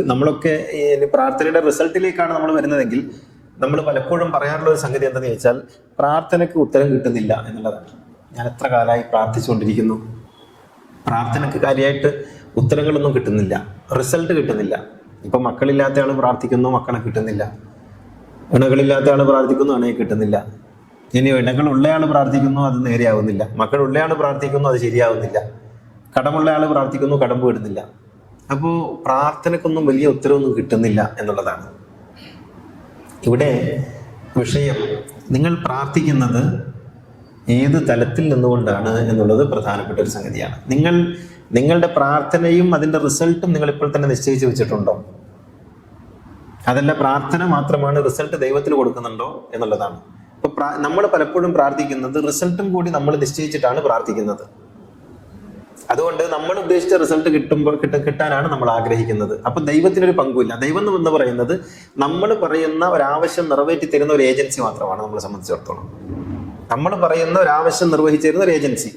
നമ്മളൊക്കെ പ്രാർത്ഥനയുടെ റിസൾട്ടിലേക്കാണ് നമ്മൾ വരുന്നതെങ്കിൽ നമ്മൾ പലപ്പോഴും പറയാറുള്ള ഒരു സംഗതി എന്താണെന്ന് ചോദിച്ചാൽ, പ്രാർത്ഥനയ്ക്ക് ഉത്തരം കിട്ടുന്നില്ല എന്നുള്ളതാണ്. ഞാൻ എത്ര കാലമായി പ്രാർത്ഥിച്ചുകൊണ്ടിരിക്കുന്നു, പ്രാർത്ഥനയ്ക്ക് കാര്യമായിട്ട് ഉത്തരങ്ങളൊന്നും കിട്ടുന്നില്ല, റിസൾട്ട് കിട്ടുന്നില്ല. ഇപ്പൊ മക്കളില്ലാത്ത ആൾ പ്രാർത്ഥിക്കുന്നു, മക്കളെ കിട്ടുന്നില്ല. ഇണകളില്ലാത്ത ആൾ പ്രാർത്ഥിക്കുന്നു, ഇണയെ കിട്ടുന്നില്ല. ഇനി ഇണകളുള്ള ആൾ പ്രാർത്ഥിക്കുന്നു, അത് നേരെയാവുന്നില്ല. മക്കളുള്ള ആൾ പ്രാർത്ഥിക്കുന്നു, അത് ശരിയാവുന്നില്ല. കടമുള്ള ആൾ പ്രാർത്ഥിക്കുന്നു, കടമ്പ് കിട്ടുന്നില്ല. അപ്പോൾ പ്രാർത്ഥനക്കൊന്നും വലിയ ഉത്തരവൊന്നും കിട്ടുന്നില്ല എന്നുള്ളതാണ് ഇവിടെ വിഷയം. നിങ്ങൾ പ്രാർത്ഥിക്കുന്നത് ഏത് തലത്തിൽ നിന്നുകൊണ്ടാണ് എന്നുള്ളത് പ്രധാനപ്പെട്ട ഒരു സംഗതിയാണ്. നിങ്ങളുടെ പ്രാർത്ഥനയും അതിൻ്റെ റിസൾട്ടും നിങ്ങൾ ഇപ്പോൾ തന്നെ നിശ്ചയിച്ചു വെച്ചിട്ടുണ്ടോ? അതല്ല പ്രാർത്ഥന മാത്രമാണ്, റിസൾട്ട് ദൈവത്തിന് കൊടുക്കുന്നുണ്ടോ എന്നുള്ളതാണ്. അപ്പൊ നമ്മൾ പലപ്പോഴും പ്രാർത്ഥിക്കുന്നത് റിസൾട്ടും കൂടി നമ്മൾ നിശ്ചയിച്ചിട്ടാണ് പ്രാർത്ഥിക്കുന്നത്. അതുകൊണ്ട് നമ്മൾ ഉദ്ദേശിച്ച റിസൾട്ട് കിട്ടാനാണ് നമ്മൾ ആഗ്രഹിക്കുന്നത്. അപ്പൊ ദൈവത്തിനൊരു പങ്കുമില്ല. ദൈവം എന്ന് പറയുന്നത് നമ്മൾ പറയുന്ന ഒരാവശ്യം നിറവേറ്റി തരുന്ന ഒരു ഏജൻസി മാത്രമാണ്. നമ്മളെ സംബന്ധിച്ചിടത്തോളം നമ്മൾ പറയുന്ന ഒരാവശ്യം നിർവഹിച്ചു തരുന്ന ഒരു ഏജൻസി.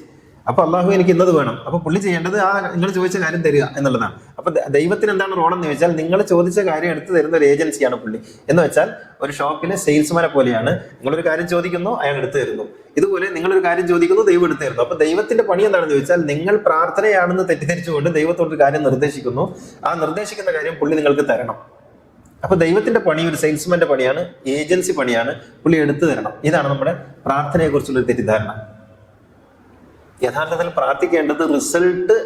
അപ്പൊ അള്ളാഹു എനിക്ക് ഇന്നത് വേണം, അപ്പൊ പുള്ളി ചെയ്യേണ്ടത് ആ നിങ്ങൾ ചോദിച്ച കാര്യം തരിക എന്നുള്ളതാണ്. അപ്പൊ ദൈവത്തിന് എന്താണ് റോളെന്ന് ചോദിച്ചാൽ, നിങ്ങൾ ചോദിച്ച കാര്യം എടുത്തു തരുന്ന ഒരു ഏജൻസിയാണ് പുള്ളി. എന്ന് വെച്ചാൽ ഒരു ഷോപ്പിലെ സെയിൽസ്മാനെ പോലെയാണ്. നിങ്ങളൊരു കാര്യം ചോദിക്കുന്നു, അയാൾ എടുത്തു തരുന്നു. ഇതുപോലെ നിങ്ങളൊരു കാര്യം ചോദിക്കുന്നു, ദൈവം എടുത്തു തരുന്നു. അപ്പൊ ദൈവത്തിന്റെ പണി എന്താണെന്ന് ചോദിച്ചാൽ, നിങ്ങൾ പ്രാർത്ഥനയാണെന്ന് തെറ്റിദ്ധരിച്ചുകൊണ്ട് ദൈവത്തോടൊരു കാര്യം നിർദ്ദേശിക്കുന്നു. ആ നിർദ്ദേശിക്കുന്ന കാര്യം പുള്ളി നിങ്ങൾക്ക് തരണം. അപ്പൊ ദൈവത്തിന്റെ പണി ഒരു സെയിൽസ്മാന്റെ പണിയാണ്, ഏജൻസി പണിയാണ്, പുള്ളി എടുത്തു തരണം. ഇതാണ് നമ്മുടെ പ്രാർത്ഥനയെ കുറിച്ചുള്ള ഒരു തെറ്റിദ്ധാരണ. യഥാർത്ഥത്തിൽ പ്രാർത്ഥിക്കേണ്ടത് റിസൾട്ട്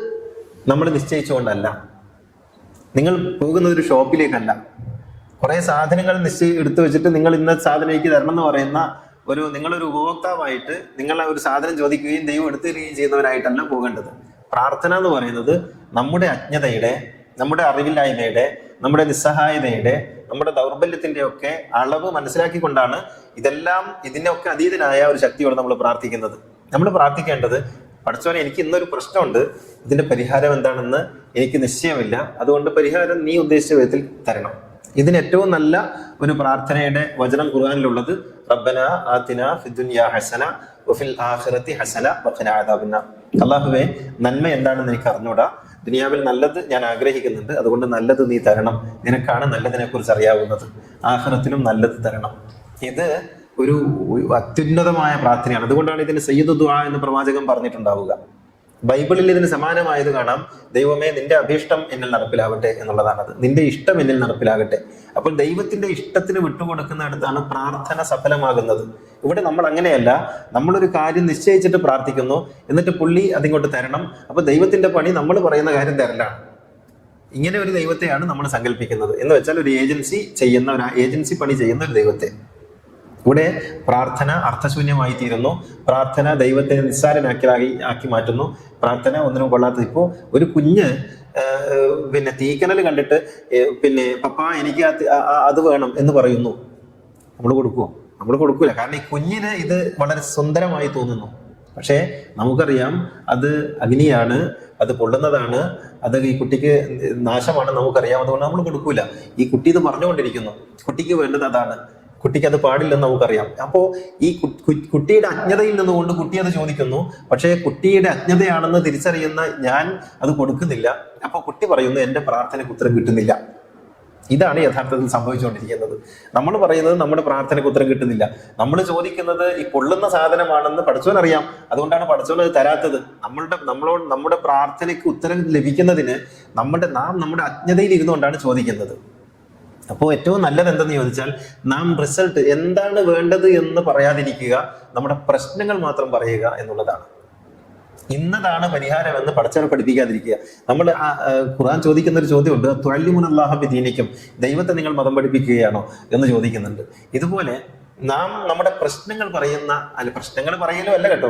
നമ്മൾ നിശ്ചയിച്ചുകൊണ്ടല്ല. നിങ്ങൾ പോകുന്ന ഒരു ഷോപ്പിലേക്കല്ല, കുറെ സാധനങ്ങൾ എടുത്തു വെച്ചിട്ട് നിങ്ങൾ ഇന്ന സാധനം എനിക്ക് തരണം എന്ന് പറയുന്ന നിങ്ങളൊരു ഉപഭോക്താവായിട്ട് നിങ്ങൾ ഒരു സാധനം ചോദിക്കുകയും ദൈവം എടുത്തു തരികയും ചെയ്യുന്നവരായിട്ടല്ല പോകേണ്ടത്. പ്രാർത്ഥന എന്ന് പറയുന്നത് നമ്മുടെ അജ്ഞതയുടെ, നമ്മുടെ അറിവില്ലായ്മയുടെ, നമ്മുടെ നിസ്സഹായതയുടെ, നമ്മുടെ ദൗർബല്യത്തിന്റെ ഒക്കെ അളവ് മനസ്സിലാക്കിക്കൊണ്ടാണ് ഇതിനൊക്കെ അതീതനായ ഒരു ശക്തിയോട് നമ്മൾ പ്രാർത്ഥിക്കുന്നത്. നമ്മൾ പ്രാർത്ഥിക്കേണ്ടത്, പഠിച്ചോനെ എനിക്ക് ഇന്നൊരു പ്രശ്നമുണ്ട്, ഇതിന്റെ പരിഹാരം എന്താണെന്ന് എനിക്ക് നിശ്ചയമില്ല, അതുകൊണ്ട് പരിഹാരം നീ ഉദ്ദേശിച്ച വിധത്തിൽ തരണം. ഇതിന് ഏറ്റവും നല്ല ഒരു പ്രാർത്ഥനയുടെ വചനം ഖുർആനിലുള്ളത് റബ്ബന ആതിന ഫിദ്ദുനിയ ഹസന വഫിൽ ആഖിറതി ഹസന വഖിന അദാബന്നാർ. അല്ലാഹുവേ, നന്മ എന്താണെന്ന് എനിക്ക് അറിഞ്ഞൂടാ, ദുനിയാവിൽ നല്ലത് ഞാൻ ആഗ്രഹിക്കുന്നുണ്ട്, അതുകൊണ്ട് നല്ലത് നീ തരണം, നിനക്കാണ് നല്ലതിനെ കുറിച്ച് അറിയാവുന്നത്, ആഖിറത്തിലും നല്ലത് തരണം. ഇത് ഒരു അത്യുന്നതമായ പ്രാർത്ഥനയാണ്. അതുകൊണ്ടാണ് ഇതിന് സയ്യിദു ദുആ എന്ന് പ്രവാചകൻ പറഞ്ഞിട്ടുണ്ടാവുക. ബൈബിളിൽ ഇതിന് സമാനമായത് കാണാം. ദൈവമേ, നിന്റെ അഭീഷ്ടം എന്നിൽ നടപ്പിലാവട്ടെ എന്നുള്ളതാണത്. നിന്റെ ഇഷ്ടം എന്നിൽ നടപ്പിലാകട്ടെ. അപ്പോൾ ദൈവത്തിന്റെ ഇഷ്ടത്തിന് വിട്ടുകൊടുക്കുന്നിടത്താണ് പ്രാർത്ഥന സഫലമാകുന്നത്. ഇവിടെ നമ്മൾ അങ്ങനെയല്ല. നമ്മളൊരു കാര്യം നിശ്ചയിച്ചിട്ട് പ്രാർത്ഥിക്കുന്നു, എന്നിട്ട് പുള്ളി അതിങ്ങോട്ട് തരണം. അപ്പൊ ദൈവത്തിന്റെ പണി നമ്മൾ പറയുന്ന കാര്യം തരലാണ്. ഇങ്ങനെ ഒരു ദൈവത്തെയാണ് നമ്മൾ സങ്കല്പിക്കുന്നത്. എന്ന് വെച്ചാൽ ഒരു ഏജൻസി പണി ചെയ്യുന്ന ഒരു ദൈവത്തെ. ഇവിടെ പ്രാർത്ഥന അർത്ഥശൂന്യമായി തീരുന്നു. പ്രാർത്ഥന ദൈവത്തെ നിസ്സാരനാക്കി മാറ്റുന്നു. പ്രാർത്ഥന ഒന്നിനും കൊള്ളാത്തത്. ഇപ്പോ ഒരു കുഞ്ഞ് തീക്കനൽ കണ്ടിട്ട് പപ്പാ എനിക്ക് അത് വേണം എന്ന് പറയുന്നു, നമ്മൾ കൊടുക്കുമോ? നമ്മൾ കൊടുക്കൂല. കാരണം ഈ കുഞ്ഞിന് ഇത് വളരെ സുന്ദരമായി തോന്നുന്നു. പക്ഷേ നമുക്കറിയാം അത് അഗ്നിയാണ്, അത് പൊള്ളുന്നതാണ്, അത് ഈ കുട്ടിക്ക് നാശമാണ് നമുക്കറിയാം. അതുകൊണ്ട് നമ്മൾ കൊടുക്കൂല. ഈ കുട്ടി ഇത് പറഞ്ഞുകൊണ്ടിരിക്കുന്നു, കുട്ടിക്ക് വേണ്ടത് അതാണ്, കുട്ടിക്ക് അത് പാടില്ലെന്ന് നമുക്കറിയാം. അപ്പോൾ ഈ കുട്ടിയുടെ അജ്ഞതയിൽ നിന്നുകൊണ്ട് കുട്ടി അത് ചോദിക്കുന്നു. പക്ഷേ കുട്ടിയുടെ അജ്ഞതയാണെന്ന് തിരിച്ചറിയുന്ന ഞാൻ അത് കൊടുക്കുന്നില്ല. അപ്പൊ കുട്ടി പറയുന്നു, എന്റെ പ്രാർത്ഥനയ്ക്ക് ഉത്തരം കിട്ടുന്നില്ല. ഇതാണ് യഥാർത്ഥത്തിൽ സംഭവിച്ചുകൊണ്ടിരിക്കുന്നത്. നമ്മൾ പറയുന്നത് നമ്മുടെ പ്രാർത്ഥനയ്ക്ക് ഉത്തരം കിട്ടുന്നില്ല. നമ്മൾ ചോദിക്കുന്നത് ഈ പൊള്ളുന്ന സാധനമാണെന്ന് പഠിച്ചവനറിയാം. അതുകൊണ്ടാണ് പഠിച്ചവൻ അത് തരാത്തത്. നമ്മുടെ പ്രാർത്ഥനയ്ക്ക് ഉത്തരം ലഭിക്കുന്നതിന് നമ്മുടെ അജ്ഞതയിൽ ഇരുന്നുകൊണ്ടാണ് ചോദിക്കുന്നത്. അപ്പോൾ ഏറ്റവും നല്ലത് എന്തെന്ന് ചോദിച്ചാൽ, നാം റിസൾട്ട് എന്താണ് വേണ്ടത് എന്ന് പറയാതിരിക്കുക, നമ്മുടെ പ്രശ്നങ്ങൾ മാത്രം പറയുക എന്നുള്ളതാണ്. ഇന്നതാണ് പരിഹാരം എന്ന് പഠിച്ചവനെ പഠിപ്പിക്കാതിരിക്കുക. നമ്മൾ ഖുർആൻ ചോദിക്കുന്ന ഒരു ചോദ്യമുണ്ട്, തുഅല്ലിമുനല്ലാഹ ബിദീനിക്കും, ദൈവത്തെ നിങ്ങൾ മതം പഠിപ്പിക്കുകയാണോ എന്ന് ചോദിക്കുന്നുണ്ട്. ഇതുപോലെ നാം നമ്മുടെ പ്രശ്നങ്ങൾ പ്രശ്നങ്ങൾ പറയലും അല്ല കേട്ടോ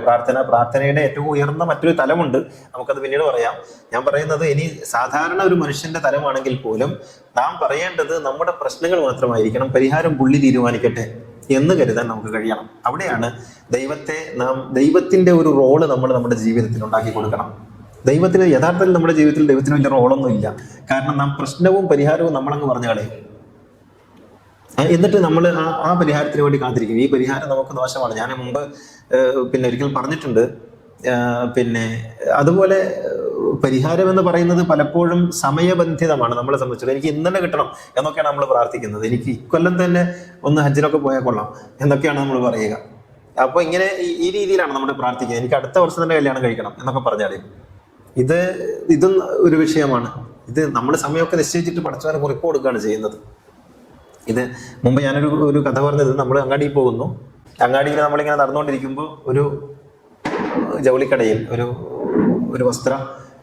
പ്രാർത്ഥനയുടെ ഏറ്റവും ഉയർന്ന മറ്റൊരു തലമുണ്ട്. നമുക്കത് പിന്നീട് പറയാം. ഞാൻ പറയുന്നത്, ഇനി സാധാരണ ഒരു മനുഷ്യന്റെ തലമാണെങ്കിൽ പോലും നാം പറയേണ്ടത് നമ്മുടെ പ്രശ്നങ്ങൾ മാത്രമായിരിക്കണം. പരിഹാരം പുള്ളി തീരുമാനിക്കട്ടെ എന്ന് കരുതാൻ നമുക്ക് കഴിയണം. അവിടെയാണ് ദൈവത്തിന്റെ ഒരു റോള് നമ്മൾ നമ്മുടെ ജീവിതത്തിൽ ഉണ്ടാക്കി കൊടുക്കണം. യഥാർത്ഥത്തിൽ നമ്മുടെ ജീവിതത്തിൽ ദൈവത്തിന് വലിയ റോളൊന്നും ഇല്ല. കാരണം നാം പ്രശ്നവും പരിഹാരവും നമ്മളങ്ങ് പറഞ്ഞു കളയും. എന്നിട്ട് നമ്മൾ ആ പരിഹാരത്തിന് വേണ്ടി കാത്തിരിക്കും. ഈ പരിഹാരം നമുക്ക് ദോഷമാണ്. ഞാൻ മുമ്പ് ഒരിക്കൽ പറഞ്ഞിട്ടുണ്ട്. അതുപോലെ പരിഹാരം എന്ന് പറയുന്നത് പലപ്പോഴും സമയബന്ധിതമാണ്. നമ്മളെ സംബന്ധിച്ചിടത്തോളം എനിക്ക് ഇന്നലെ കിട്ടണം എന്നൊക്കെയാണ് നമ്മൾ പ്രാർത്ഥിക്കുന്നത്. എനിക്ക് ഇക്കൊല്ലം തന്നെ ഒന്ന് ഹജ്ജിനൊക്കെ പോയാൽ കൊള്ളാം എന്നൊക്കെയാണ് നമ്മൾ പറയുക. അപ്പൊ ഇങ്ങനെ ഈ രീതിയിലാണ് നമ്മൾ പ്രാർത്ഥിക്കുന്നത്. എനിക്ക് അടുത്ത വർഷം തന്നെ കല്യാണം കഴിക്കണം എന്നൊക്കെ പറഞ്ഞാൽ ഇതും ഒരു വിഷയമാണ്. ഇത് നമ്മൾ സമയമൊക്കെ നിശ്ചയിച്ചിട്ട് പഠിച്ചവരെ കുറിപ്പ് കൊടുക്കുകയാണ് ചെയ്യുന്നത്. ഇത് മുമ്പ് ഞാനൊരു കഥ പറഞ്ഞത്, നമ്മൾ അങ്ങാടിയിൽ പോകുന്നു. അങ്ങാടിയിൽ നമ്മളിങ്ങനെ നടന്നുകൊണ്ടിരിക്കുമ്പോൾ ഒരു ജൗളിക്കടയിൽ ഒരു വസ്ത്ര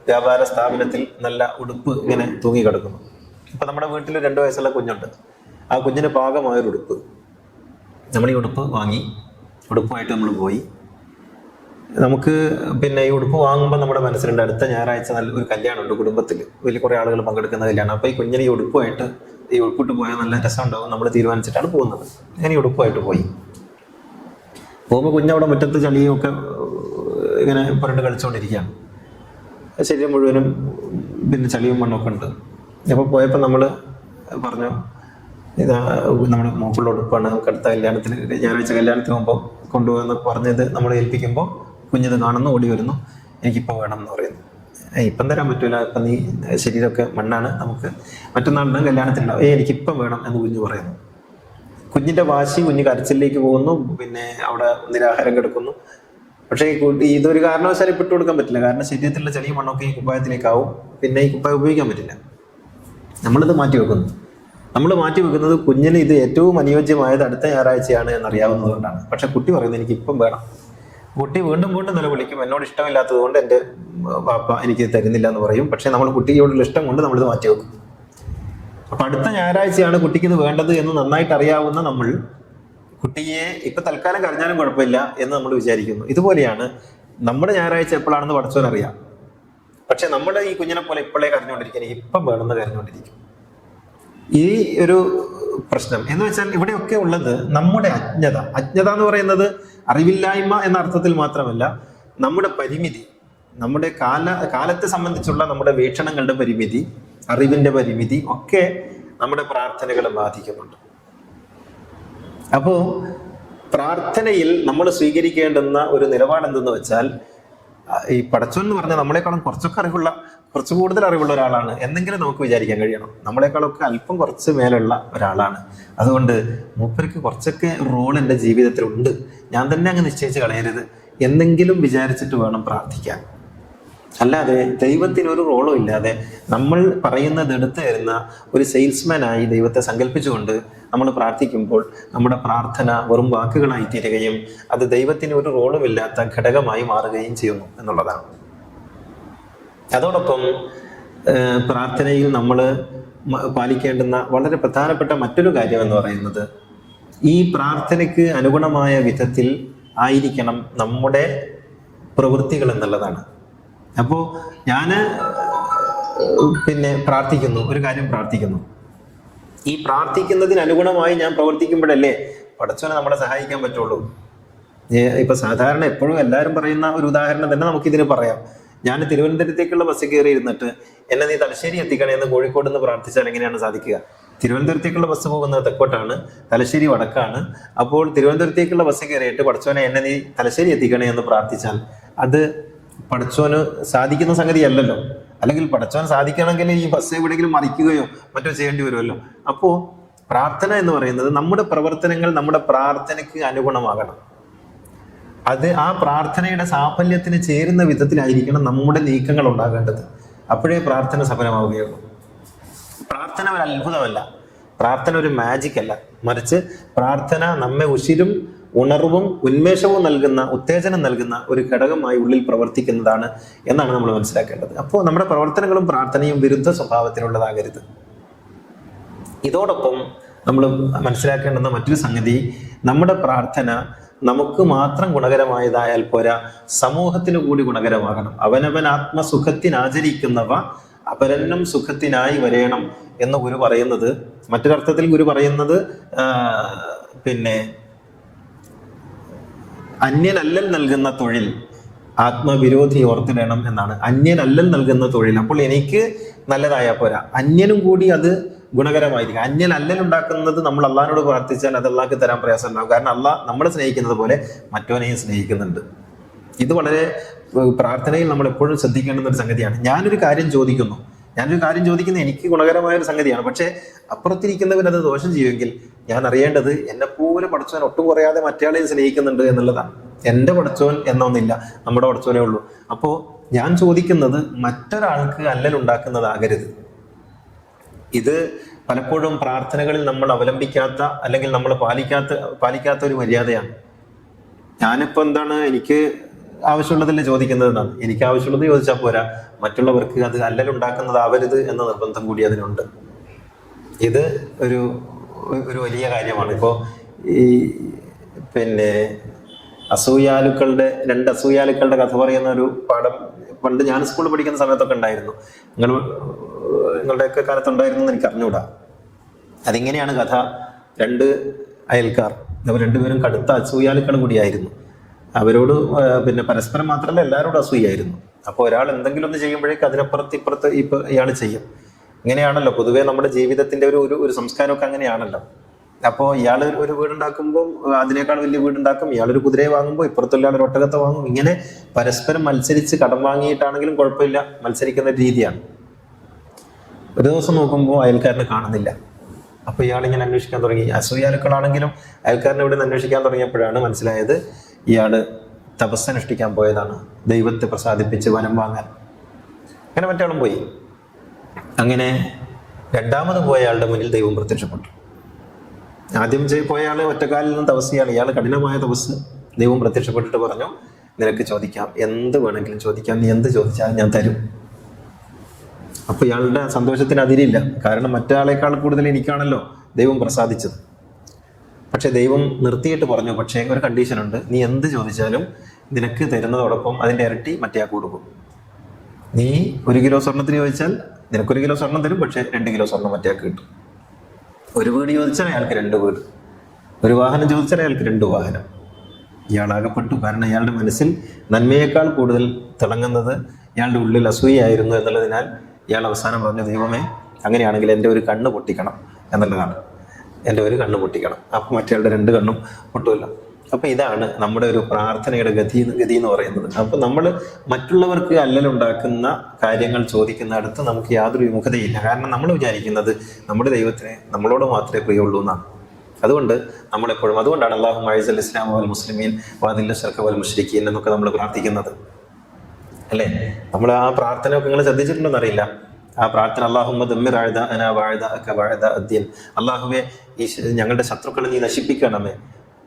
വ്യാപാര സ്ഥാപനത്തിൽ നല്ല ഉടുപ്പ് ഇങ്ങനെ തൂങ്ങി കിടക്കുന്നു. ഇപ്പൊ നമ്മുടെ വീട്ടിൽ 2 വയസ്സുള്ള കുഞ്ഞുണ്ട്. ആ കുഞ്ഞിന് പാകമായൊരു ഉടുപ്പ്. നമ്മൾ ഈ ഉടുപ്പ് വാങ്ങി, ഉടുപ്പുമായിട്ട് നമ്മൾ പോയി. നമുക്ക് ഈ ഉടുപ്പ് വാങ്ങുമ്പോൾ നമ്മുടെ മനസ്സിലുണ്ട്, അടുത്ത ഞായറാഴ്ച നല്ലൊരു കല്യാണമുണ്ട് കുടുംബത്തിൽ, വലിയ കുറേ ആളുകൾ പങ്കെടുക്കുന്ന കല്യാണം. അപ്പൊ ഈ കുഞ്ഞിന് ഈ ഉടുപ്പുമായിട്ട് ഉടുപ്പിട്ട് പോയാൽ നല്ല രസമുണ്ടാവും നമ്മൾ തീരുമാനിച്ചിട്ടാണ് പോകുന്നത്. ഞാൻ ഈ ഉടുപ്പുമായിട്ട് പോകുമ്പോൾ കുഞ്ഞവിടെ മുറ്റത്ത് ചളിയും ഒക്കെ ഇങ്ങനെ പുരണ്ട് കളിച്ചുകൊണ്ടിരിക്കുകയാണ്. ശരീരം മുഴുവനും ചളിയും മണ്ണൊക്കെ ഉണ്ട്. അപ്പോൾ പോയപ്പോൾ നമ്മൾ പറഞ്ഞു, ഇതാ നമ്മുടെ മൂക്കുള്ള ഉടുപ്പാണ്, നമുക്ക് അടുത്ത ഞായറാഴ്ച കല്യാണത്തിന് മുമ്പ് കൊണ്ടുപോകുന്ന പറഞ്ഞത് നമ്മൾ ഏൽപ്പിക്കുമ്പോൾ കുഞ്ഞിത് കാണുന്നു, ഓടി വരുന്നു, എനിക്കിപ്പോൾ വേണം എന്ന് പറയുന്നു. ഇപ്പം തരാൻ പറ്റൂല, ഇപ്പം നീ ശരീരമൊക്കെ മണ്ണാണ്, നമുക്ക് മറ്റന്നാളിന് കല്യാണത്തിനുണ്ടാവും, എനിക്കിപ്പം വേണം എന്ന് കുഞ്ഞ് പറയുന്നു. കുഞ്ഞിന്റെ വാശി, കുഞ്ഞ് കരച്ചിലേക്ക് പോകുന്നു, അവിടെ നിരാഹാരം കിടക്കുന്നു. പക്ഷേ ഇതൊരു കാരണവശാലും ഇട്ട് കൊടുക്കാൻ പറ്റില്ല. കാരണം ശരീരത്തിലുള്ള ചെറിയ മണ്ണൊക്കെ ഈ കുപ്പായത്തിലേക്കാവും. ഈ കുപ്പായം ഉപയോഗിക്കാൻ പറ്റില്ല. നമ്മളിത് മാറ്റി വെക്കുന്നു. നമ്മൾ മാറ്റി വെക്കുന്നത് കുഞ്ഞിന് ഇത് ഏറ്റവും അനുയോജ്യമായത് അടുത്ത ഞായറാഴ്ചയാണ് എന്നറിയാവുന്നതുകൊണ്ടാണ്. പക്ഷെ കുട്ടി പറയുന്നത് എനിക്ക് ഇപ്പം വേണം. കുട്ടി വീണ്ടും വീണ്ടും നിലവിളിക്കും, എന്നോട് ഇഷ്ടമില്ലാത്തത് കൊണ്ട് എൻ്റെ പാപ്പ എനിക്ക് തരുന്നില്ല എന്ന് പറയും. പക്ഷെ നമ്മൾ കുട്ടിയോടുള്ള ഇഷ്ടം കൊണ്ട് നമ്മളിത് മാറ്റി വെക്കും. അപ്പൊ അടുത്ത ഞായറാഴ്ചയാണ് കുട്ടിക്ക് ഇത് വേണ്ടത് എന്ന് നന്നായിട്ട് അറിയാവുന്ന നമ്മൾ കുട്ടിയെ ഇപ്പൊ തൽക്കാലം കരഞ്ഞാലും കുഴപ്പമില്ല എന്ന് നമ്മൾ വിചാരിക്കുന്നു. ഇതുപോലെയാണ് നമ്മുടെ ഞായറാഴ്ച എപ്പോഴാണെന്ന് പഠിച്ചവനറിയാം. പക്ഷെ നമ്മുടെ ഈ കുഞ്ഞിനെ പോലെ ഇപ്പോഴേ കരഞ്ഞുകൊണ്ടിരിക്കും, എനിക്ക് ഇപ്പം വേണമെന്ന് കരഞ്ഞുകൊണ്ടിരിക്കും. ഈ ഒരു പ്രശ്നം എന്ന് വെച്ചാൽ ഇവിടെയൊക്കെ ഉള്ളത് നമ്മുടെ അജ്ഞത. അജ്ഞത എന്ന് പറയുന്നത് അറിവില്ലായ്മ എന്ന അർത്ഥത്തിൽ മാത്രമല്ല, നമ്മുടെ പരിമിതി, നമ്മുടെ കാലത്തെ സംബന്ധിച്ചുള്ള നമ്മുടെ വീക്ഷണങ്ങളുടെ പരിമിതി, അറിവിന്റെ പരിമിതി ഒക്കെ നമ്മുടെ പ്രാർത്ഥനകളെ ബാധിക്കുന്നുണ്ട്. അപ്പോ പ്രാർത്ഥനയിൽ നമ്മൾ സ്വീകരിക്കേണ്ടുന്ന ഒരു നിലപാട് എന്തെന്ന് വെച്ചാൽ, ഈ പടച്ചോൻ എന്ന് പറഞ്ഞാൽ നമ്മളെക്കാളും കുറച്ച് കൂടുതൽ അറിവുള്ള ഒരാളാണ് എന്തെങ്കിലും നമുക്ക് വിചാരിക്കാൻ കഴിയണം. നമ്മളെക്കാളൊക്കെ അല്പം കുറച്ച് മേലുള്ള ഒരാളാണ്. അതുകൊണ്ട് മൂപ്പർക്ക് കുറച്ചൊക്കെ റോൾ എൻ്റെ ജീവിതത്തിൽ ഉണ്ട്, ഞാൻ തന്നെ അങ്ങ് നിശ്ചയിച്ച് കളയരുത് എന്നെങ്കിലും വിചാരിച്ചിട്ട് വേണം പ്രാർത്ഥിക്കാൻ. അല്ലാതെ ദൈവത്തിന് ഒരു റോളും ഇല്ലാതെ നമ്മൾ പറയുന്നത് എടുത്തു തരുന്ന ഒരു സെയിൽസ്മാനായി ദൈവത്തെ സങ്കല്പിച്ചുകൊണ്ട് നമ്മൾ പ്രാർത്ഥിക്കുമ്പോൾ നമ്മുടെ പ്രാർത്ഥന വെറും വാക്കുകളായി തീരുകയും അത് ദൈവത്തിന് ഒരു റോളും ഇല്ലാത്ത ഘടകമായി മാറുകയും ചെയ്യുന്നു എന്നുള്ളതാണ്. അതോടൊപ്പം പ്രാർത്ഥനയിൽ നമ്മൾ പാലിക്കേണ്ടുന്ന വളരെ പ്രധാനപ്പെട്ട മറ്റൊരു കാര്യം എന്ന് പറയുന്നത്, ഈ പ്രാർത്ഥനയ്ക്ക് അനുഗുണമായ വിധത്തിൽ ആയിരിക്കണം നമ്മുടെ പ്രവൃത്തികൾ എന്നുള്ളതാണ്. അപ്പോൾ ഞാൻ പ്രാർത്ഥിക്കുന്നു, ഒരു കാര്യം പ്രാർത്ഥിക്കുന്നു, ഈ പ്രാർത്ഥിക്കുന്നതിന് അനുഗുണമായി ഞാൻ പ്രവർത്തിക്കുമ്പോഴല്ലേ പടച്ചവനെ നമ്മളെ സഹായിക്കാൻ പറ്റുള്ളൂ. ഇപ്പൊ സാധാരണ എപ്പോഴും എല്ലാവരും പറയുന്ന ഒരു ഉദാഹരണം തന്നെ നമുക്കിതിന് പറയാം. ഞാൻ തിരുവനന്തപുരത്തേക്കുള്ള ബസ്സിൽ കയറി ഇരുന്നിട്ട് എന്നെ നീ തലശ്ശേരി എത്തിക്കണേ എന്ന് കോഴിക്കോട് നിന്ന് പ്രാർത്ഥിച്ചാൽ എങ്ങനെയാണ് സാധിക്കുക? തിരുവനന്തപുരത്തേക്കുള്ള ബസ് പോകുന്നത് തെക്കോട്ടാണ്, തലശ്ശേരി വടക്കാണ്. അപ്പോൾ തിരുവനന്തപുരത്തേക്കുള്ള ബസ്സിൽ കയറിയിട്ട് പടച്ചോനെ എന്നെ നീ തലശ്ശേരി എത്തിക്കണേ എന്ന് പ്രാർത്ഥിച്ചാൽ അത് പടച്ചോന് സാധിക്കുന്ന സംഗതിയല്ലല്ലോ. അല്ലെങ്കിൽ പടച്ചോൻ സാധിക്കണമെങ്കിൽ ഈ ബസ് എവിടെയെങ്കിലും മറിക്കുകയോ മറ്റോ ചെയ്യേണ്ടി വരുമല്ലോ. അപ്പോൾ പ്രാർത്ഥന എന്ന് പറയുന്നത് നമ്മുടെ പ്രവർത്തനങ്ങൾ നമ്മുടെ പ്രാർത്ഥനയ്ക്ക് അനുഗുണമാകണം. അത് ആ പ്രാർത്ഥനയുടെ സാഫല്യത്തിന് ചേരുന്ന വിധത്തിലായിരിക്കണം നമ്മുടെ നീക്കങ്ങൾ ഉണ്ടാകേണ്ടത്. അപ്പോഴേ പ്രാർത്ഥന സഫലമാവുകയുള്ളൂ. പ്രാർത്ഥന ഒരു അത്ഭുതമല്ല, പ്രാർത്ഥന ഒരു മാജിക് അല്ല, മറിച്ച് പ്രാർത്ഥന നമ്മെ ഉശിരും ഉണർവും ഉന്മേഷവും നൽകുന്ന, ഉത്തേജനം നൽകുന്ന ഒരു ഘടകമായി ഉള്ളിൽ പ്രവർത്തിക്കുന്നതാണ് എന്നാണ് നമ്മൾ മനസ്സിലാക്കേണ്ടത്. അപ്പോൾ നമ്മുടെ പ്രവർത്തനങ്ങളും പ്രാർത്ഥനയും വിരുദ്ധ സ്വഭാവത്തിലുള്ളതാകരുത്. ഇതോടൊപ്പം നമ്മൾ മനസ്സിലാക്കേണ്ടുന്ന മറ്റൊരു സംഗതി, നമ്മുടെ പ്രാർത്ഥന നമുക്ക് മാത്രം ഗുണകരമായതായാൽ പോരാ, സമൂഹത്തിന് കൂടി ഗുണകരമാകണം. അവനവൻ ആത്മസുഖത്തിനാചരിക്കുന്നവ അപരന്നം സുഖത്തിനായി വരേണം എന്ന് ഗുരു പറയുന്നത്, മറ്റൊരർത്ഥത്തിൽ ഗുരു പറയുന്നത് അന്യനല്ലൽ നൽകുന്ന തൊഴിൽ ആത്മവിരോധി ഓർത്തിടണം എന്നാണ്. അന്യനല്ലൽ നൽകുന്ന തൊഴിൽ. അപ്പോൾ എനിക്ക് നല്ലതായാൽ പോരാ, അന്യനും കൂടി അത് ഗുണകരമായിരിക്കും. അന്യനല്ലൽ ഉണ്ടാക്കുന്നത് നമ്മൾ അള്ളാഹിനോട് പ്രാർത്ഥിച്ചാൽ അത് അള്ളാഹ്ക്ക് തരാൻ പ്രയാസം ഉണ്ടാകും. കാരണം അള്ളാഹ് നമ്മളെ സ്നേഹിക്കുന്നത് പോലെ മറ്റവനെയും സ്നേഹിക്കുന്നുണ്ട്. ഇത് വളരെ പ്രാർത്ഥനയിൽ നമ്മൾ എപ്പോഴും ശ്രദ്ധിക്കേണ്ടുന്ന ഒരു സംഗതിയാണ്. ഞാനൊരു കാര്യം ചോദിക്കുന്നത് എനിക്ക് ഗുണകരമായ ഒരു സംഗതിയാണ്. പക്ഷേ അപ്പുറത്തിരിക്കുന്നവൻ അത് ദോഷം ചെയ്യുമെങ്കിൽ ഞാൻ അറിയേണ്ടത് എന്നെപ്പോലെ പടച്ചോൻ ഒട്ടും കുറയാതെ മറ്റയാളെയും സ്നേഹിക്കുന്നുണ്ട് എന്നുള്ളതാണ്. എൻ്റെ പടച്ചോൻ എന്നൊന്നില്ല, നമ്മുടെ പടച്ചോനേ ഉള്ളൂ. അപ്പോൾ ഞാൻ ചോദിക്കുന്നത് മറ്റൊരാൾക്ക് അല്ലലുണ്ടാക്കുന്നതാകരുത്. ഇത് പലപ്പോഴും പ്രാർത്ഥനകളിൽ നമ്മൾ അവലംബിക്കാത്ത അല്ലെങ്കിൽ നമ്മൾ പാലിക്കാത്ത ഒരു മര്യാദയാണ്. ഞാനിപ്പോൾ എന്താണ് എനിക്ക് ആവശ്യമുള്ളതല്ലേ ചോദിക്കുന്നത് എന്നാണ്. എനിക്ക് ആവശ്യമുള്ളത് ചോദിച്ചാൽ പോരാ, മറ്റുള്ളവർക്ക് അത് അല്ലലുണ്ടാക്കുന്നതാവരുത് എന്ന നിർബന്ധം കൂടി അതിനുണ്ട്. ഇത് ഒരു വലിയ കാര്യമാണ്. ഇപ്പോൾ ഈ രണ്ട് അസൂയാലുക്കളുടെ കഥ പറയുന്ന ഒരു പാഠം പണ്ട് ഞാൻ സ്കൂളിൽ പഠിക്കുന്ന സമയത്തൊക്കെ ഉണ്ടായിരുന്നു. നിങ്ങളുടെയൊക്കെ കാലത്തുണ്ടായിരുന്നു എന്ന് എനിക്ക് അറിഞ്ഞൂടാ. അതിങ്ങനെയാണ് കഥ. രണ്ട് അയൽക്കാർ, അവർ രണ്ടുപേരും കടുത്ത അസൂയാലുക്കൾ കൂടിയായിരുന്നു. അവരോട് പരസ്പരം മാത്രമല്ല എല്ലാവരോടും അസൂയായിരുന്നു. അപ്പോൾ ഒരാൾ എന്തെങ്കിലും ഒന്ന് ചെയ്യുമ്പോഴേക്ക് ഇപ്പുറത്ത് ഇയാൾ ചെയ്യും. ഇങ്ങനെയാണല്ലോ പൊതുവേ നമ്മുടെ ജീവിതത്തിന്റെ ഒരു സംസ്കാരമൊക്കെ അങ്ങനെയാണല്ലോ. അപ്പോൾ ഇയാൾ ഒരു വീടുണ്ടാക്കുമ്പോൾ അതിനേക്കാൾ വലിയ വീടുണ്ടാക്കും, ഇയാളൊരു കുതിരയെ വാങ്ങുമ്പോൾ ഇപ്പുറത്തുള്ള ഒരു ഒട്ടകത്തെ വാങ്ങും. ഇങ്ങനെ പരസ്പരം മത്സരിച്ച് കടം വാങ്ങിയിട്ടാണെങ്കിലും കുഴപ്പമില്ല, മത്സരിക്കുന്ന രീതിയാണ്. ഒരു ദിവസം നോക്കുമ്പോൾ അയൽക്കാരനെ കാണുന്നില്ല. അപ്പോൾ ഇയാളിങ്ങനെ അന്വേഷിക്കാൻ തുടങ്ങി. അസൂയാലുക്കളാണെങ്കിലും അയൽക്കാരനെ ഇവിടെ നിന്ന് അന്വേഷിക്കാൻ തുടങ്ങിയപ്പോഴാണ് മനസ്സിലായത് ഇയാള് തപസ്സനുഷ്ഠിക്കാൻ പോയതാണ്, ദൈവത്തെ പ്രസാദിപ്പിച്ച് വരം വാങ്ങാൻ. അങ്ങനെ മറ്റാളും പോയി. അങ്ങനെ രണ്ടാമത് പോയ ആളുടെ മുന്നിൽ ദൈവം പ്രത്യക്ഷപ്പെട്ടു. ആദ്യം പോയ ആൾ ഒറ്റക്കാലിൽ നിന്ന് തപസ് ചെയ്യാണ്. ഇയാൾ കഠിനമായ തപസ്. ദൈവം പ്രത്യക്ഷപ്പെട്ടിട്ട് പറഞ്ഞു, നിനക്ക് ചോദിക്കാം, എന്ത് വേണമെങ്കിലും ചോദിക്കാം, നീ എന്ത് ചോദിച്ചാൽ ഞാൻ തരും. അപ്പൊ ഇയാളുടെ സന്തോഷത്തിന് അതിരില്ല. കാരണം മറ്റാളേക്കാൾ കൂടുതൽ എനിക്കാണല്ലോ ദൈവം പ്രസാദിച്ചത്. പക്ഷെ ദൈവം നിർത്തിയിട്ട് പറഞ്ഞു, പക്ഷേ ഒരു കണ്ടീഷനുണ്ട്, നീ എന്ത് ചോദിച്ചാലും നിനക്ക് തരുന്നതോടൊപ്പം അതിൻ്റെ ഇരട്ടി മറ്റേയാൾക്ക് കൊടുക്കും. നീ 1 കിലോ സ്വർണത്തിന് ചോദിച്ചാൽ നിനക്കൊരു കിലോ സ്വർണം തരും, പക്ഷേ 2 കിലോ സ്വർണം മറ്റേയാൾക്ക് കിട്ടും. ഒരു വീട് ചോദിച്ചാൽ അയാൾക്ക് 2 വീട്, ഒരു വാഹനം ചോദിച്ചാൽ അയാൾക്ക് 2 വാഹനം. ഇയാളാകപ്പെട്ടു. കാരണം ഇയാളുടെ മനസ്സിൽ നന്മയേക്കാൾ കൂടുതൽ തിളങ്ങുന്നത് ഇയാളുടെ ഉള്ളിൽ അസൂയായിരുന്നു എന്നുള്ളതിനാൽ ഇയാൾ അവസാനം പറഞ്ഞു, ദൈവമേ അങ്ങനെയാണെങ്കിൽ എൻ്റെ ഒരു കണ്ണ് പൊട്ടിക്കണം എന്നുള്ളതാണ്. എൻ്റെ ഒരു കണ്ണ് പൊട്ടിക്കണം. അപ്പം മറ്റേയാളുടെ 2 കണ്ണും പൊട്ടുമല്ല. അപ്പം ഇതാണ് നമ്മുടെ ഒരു പ്രാർത്ഥനയുടെ ഗതി എന്ന് പറയുന്നത്. അപ്പം നമ്മൾ മറ്റുള്ളവർക്ക് അല്ലലുണ്ടാക്കുന്ന കാര്യങ്ങൾ ചോദിക്കുന്നിടത്ത് നമുക്ക് യാതൊരു വിമുഖതയില്ല. കാരണം നമ്മൾ വിചാരിക്കുന്നത് നമ്മുടെ ദൈവത്തിന് നമ്മളോട് മാത്രമേ പ്രിയമുള്ളൂ എന്നാണ്. അതുകൊണ്ട് നമ്മളെപ്പോഴും, അതുകൊണ്ടാണ് അല്ലാഹു മഅഇസൽ ഇസ്ലാം വൽ മുസ്ലിമീൻ വഅദില്ല ശർക വൽ മുശ്രിക്കീൻ എന്നൊക്കെ നമ്മൾ പ്രാർത്ഥിക്കുന്നത്, അല്ലേ? നമ്മൾ ആ പ്രാർത്ഥനയൊക്കെ നിങ്ങൾ ശ്രദ്ധിച്ചിട്ടുണ്ടോന്ന് അറിയില്ല. ആ പ്രാർത്ഥന അല്ലാഹുമ്മ ദമ്മിർ അഅദാഅനാ വഅഅദാഅക വഅഅദാഅ അദ്ദീൻ, അല്ലാഹുവേ ഈ ഞങ്ങളുടെ ശത്രുക്കളെ നീ നശിപ്പിക്കണമേ.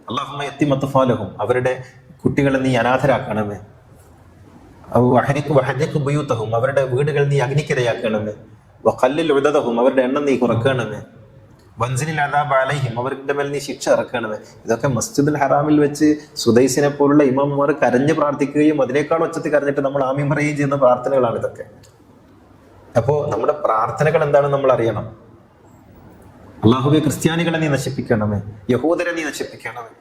അല്ലാഹുമ്മ യത്തിം അത്ഫാലഹും, അവരുടെ കുട്ടികളെ നീ അനാഥരാക്കണമേ. വഹരിക് ബുയൂതഹും, അവരുടെ വീടുകൾ നീ അഗ്നിക്കിരയാക്കണമേ. വഖല്ലിൽ ഉദദഹും, അവരുടെ എണ്ണം നീ കുറക്കണമേ. വൻസിനിൽ അദാബ് അലൈഹിം, അവരുടെ മേൽ നീ ശിക്ഷ ഇറക്കണമേ. ഇതൊക്കെ മസ്ജിദുൽ ഹറാമിൽ വെച്ച് സുദൈസിനെ പോലുള്ള ഇമാമുമാർ കരഞ്ഞ് പ്രാർത്ഥിക്കുകയും അതിനേക്കാൾ ഒച്ചത്തിൽ കരഞ്ഞിട്ട് നമ്മൾ ആമീൻ പറയുകയും ചെയ്യുന്ന പ്രാർത്ഥനകളാണ് ഇതൊക്കെ. അപ്പോൾ നമ്മുടെ പ്രാർത്ഥനകൾ എന്താണെന്ന് നമ്മൾ അറിയണം. അല്ലാഹുവേ ക്രിസ്ത്യാനികളെ നീ നശിപ്പിക്കണമേ, യഹൂദരെ നീ നശിപ്പിക്കണമേ.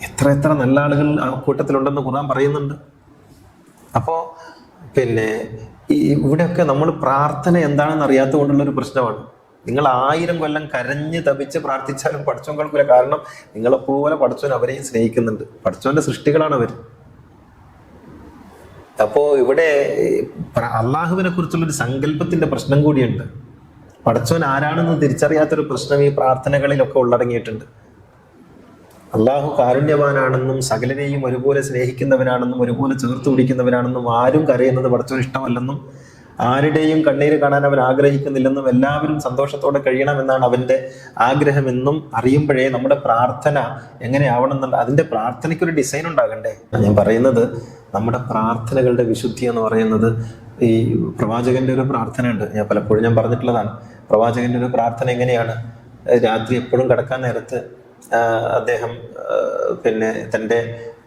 എത്ര നല്ല ആളുകൾ ആ കൂട്ടത്തിലുണ്ടെന്ന് ഖുർആൻ പറയുന്നുണ്ട്. അപ്പോൾ ഇവിടെയൊക്കെ നമ്മൾ പ്രാർത്ഥന എന്താണെന്ന് അറിയാത്തത് കൊണ്ടുള്ളൊരു പ്രശ്നമാണ്. നിങ്ങൾ 1000 കൊല്ലം കരഞ്ഞ് തപിച്ച് പ്രാർത്ഥിച്ചാലും പടച്ചോൻ കേൾക്കില്ല. കാരണം നിങ്ങളെപ്പോലെ പടച്ചോൻ അവരെയും സ്നേഹിക്കുന്നുണ്ട്. പടച്ചോന്റെ സൃഷ്ടികളാണ് അവർ. അപ്പോ ഇവിടെ അള്ളാഹുവിനെ കുറിച്ചുള്ളൊരു സങ്കല്പത്തിന്റെ പ്രശ്നം കൂടിയുണ്ട്. പടച്ചോൻ ആരാണെന്ന് തിരിച്ചറിയാത്തൊരു പ്രശ്നം ഈ പ്രാർത്ഥനകളിലൊക്കെ ഉള്ളടങ്ങിയിട്ടുണ്ട്. അള്ളാഹു കാരുണ്യവാനാണെന്നും സകലരെയും ഒരുപോലെ സ്നേഹിക്കുന്നവനാണെന്നും ഒരുപോലെ ചേർത്ത് പിടിക്കുന്നവനാണെന്നും ആരും കരയുന്നത് പടച്ചോൻ ഇഷ്ടമല്ലെന്നും ആരുടെയും കണ്ണീര് കാണാൻ അവൻ ആഗ്രഹിക്കുന്നില്ലെന്നും എല്ലാവരും സന്തോഷത്തോടെ കഴിയണമെന്നാണ് അവന്റെ ആഗ്രഹമെന്നും അറിയുമ്പോഴേ നമ്മുടെ പ്രാർത്ഥന എങ്ങനെയാവണം എന്നുള്ള അതിന്റെ പ്രാർത്ഥനയ്ക്കൊരു ഡിസൈൻ ഉണ്ടാകണ്ടേ. ഞാൻ പറയുന്നത് നമ്മുടെ പ്രാർത്ഥനകളുടെ വിശുദ്ധി എന്ന് പറയുന്നത് ഈ പ്രവാചകന്റെ ഒരു പ്രാർത്ഥനയുണ്ട്. ഞാൻ പലപ്പോഴും പറഞ്ഞിട്ടുള്ളതാണ്. പ്രവാചകന്റെ ഒരു പ്രാർത്ഥന എങ്ങനെയാണ്? രാത്രി എപ്പോഴും കിടക്കാൻ നേരത്ത് അദ്ദേഹം തൻ്റെ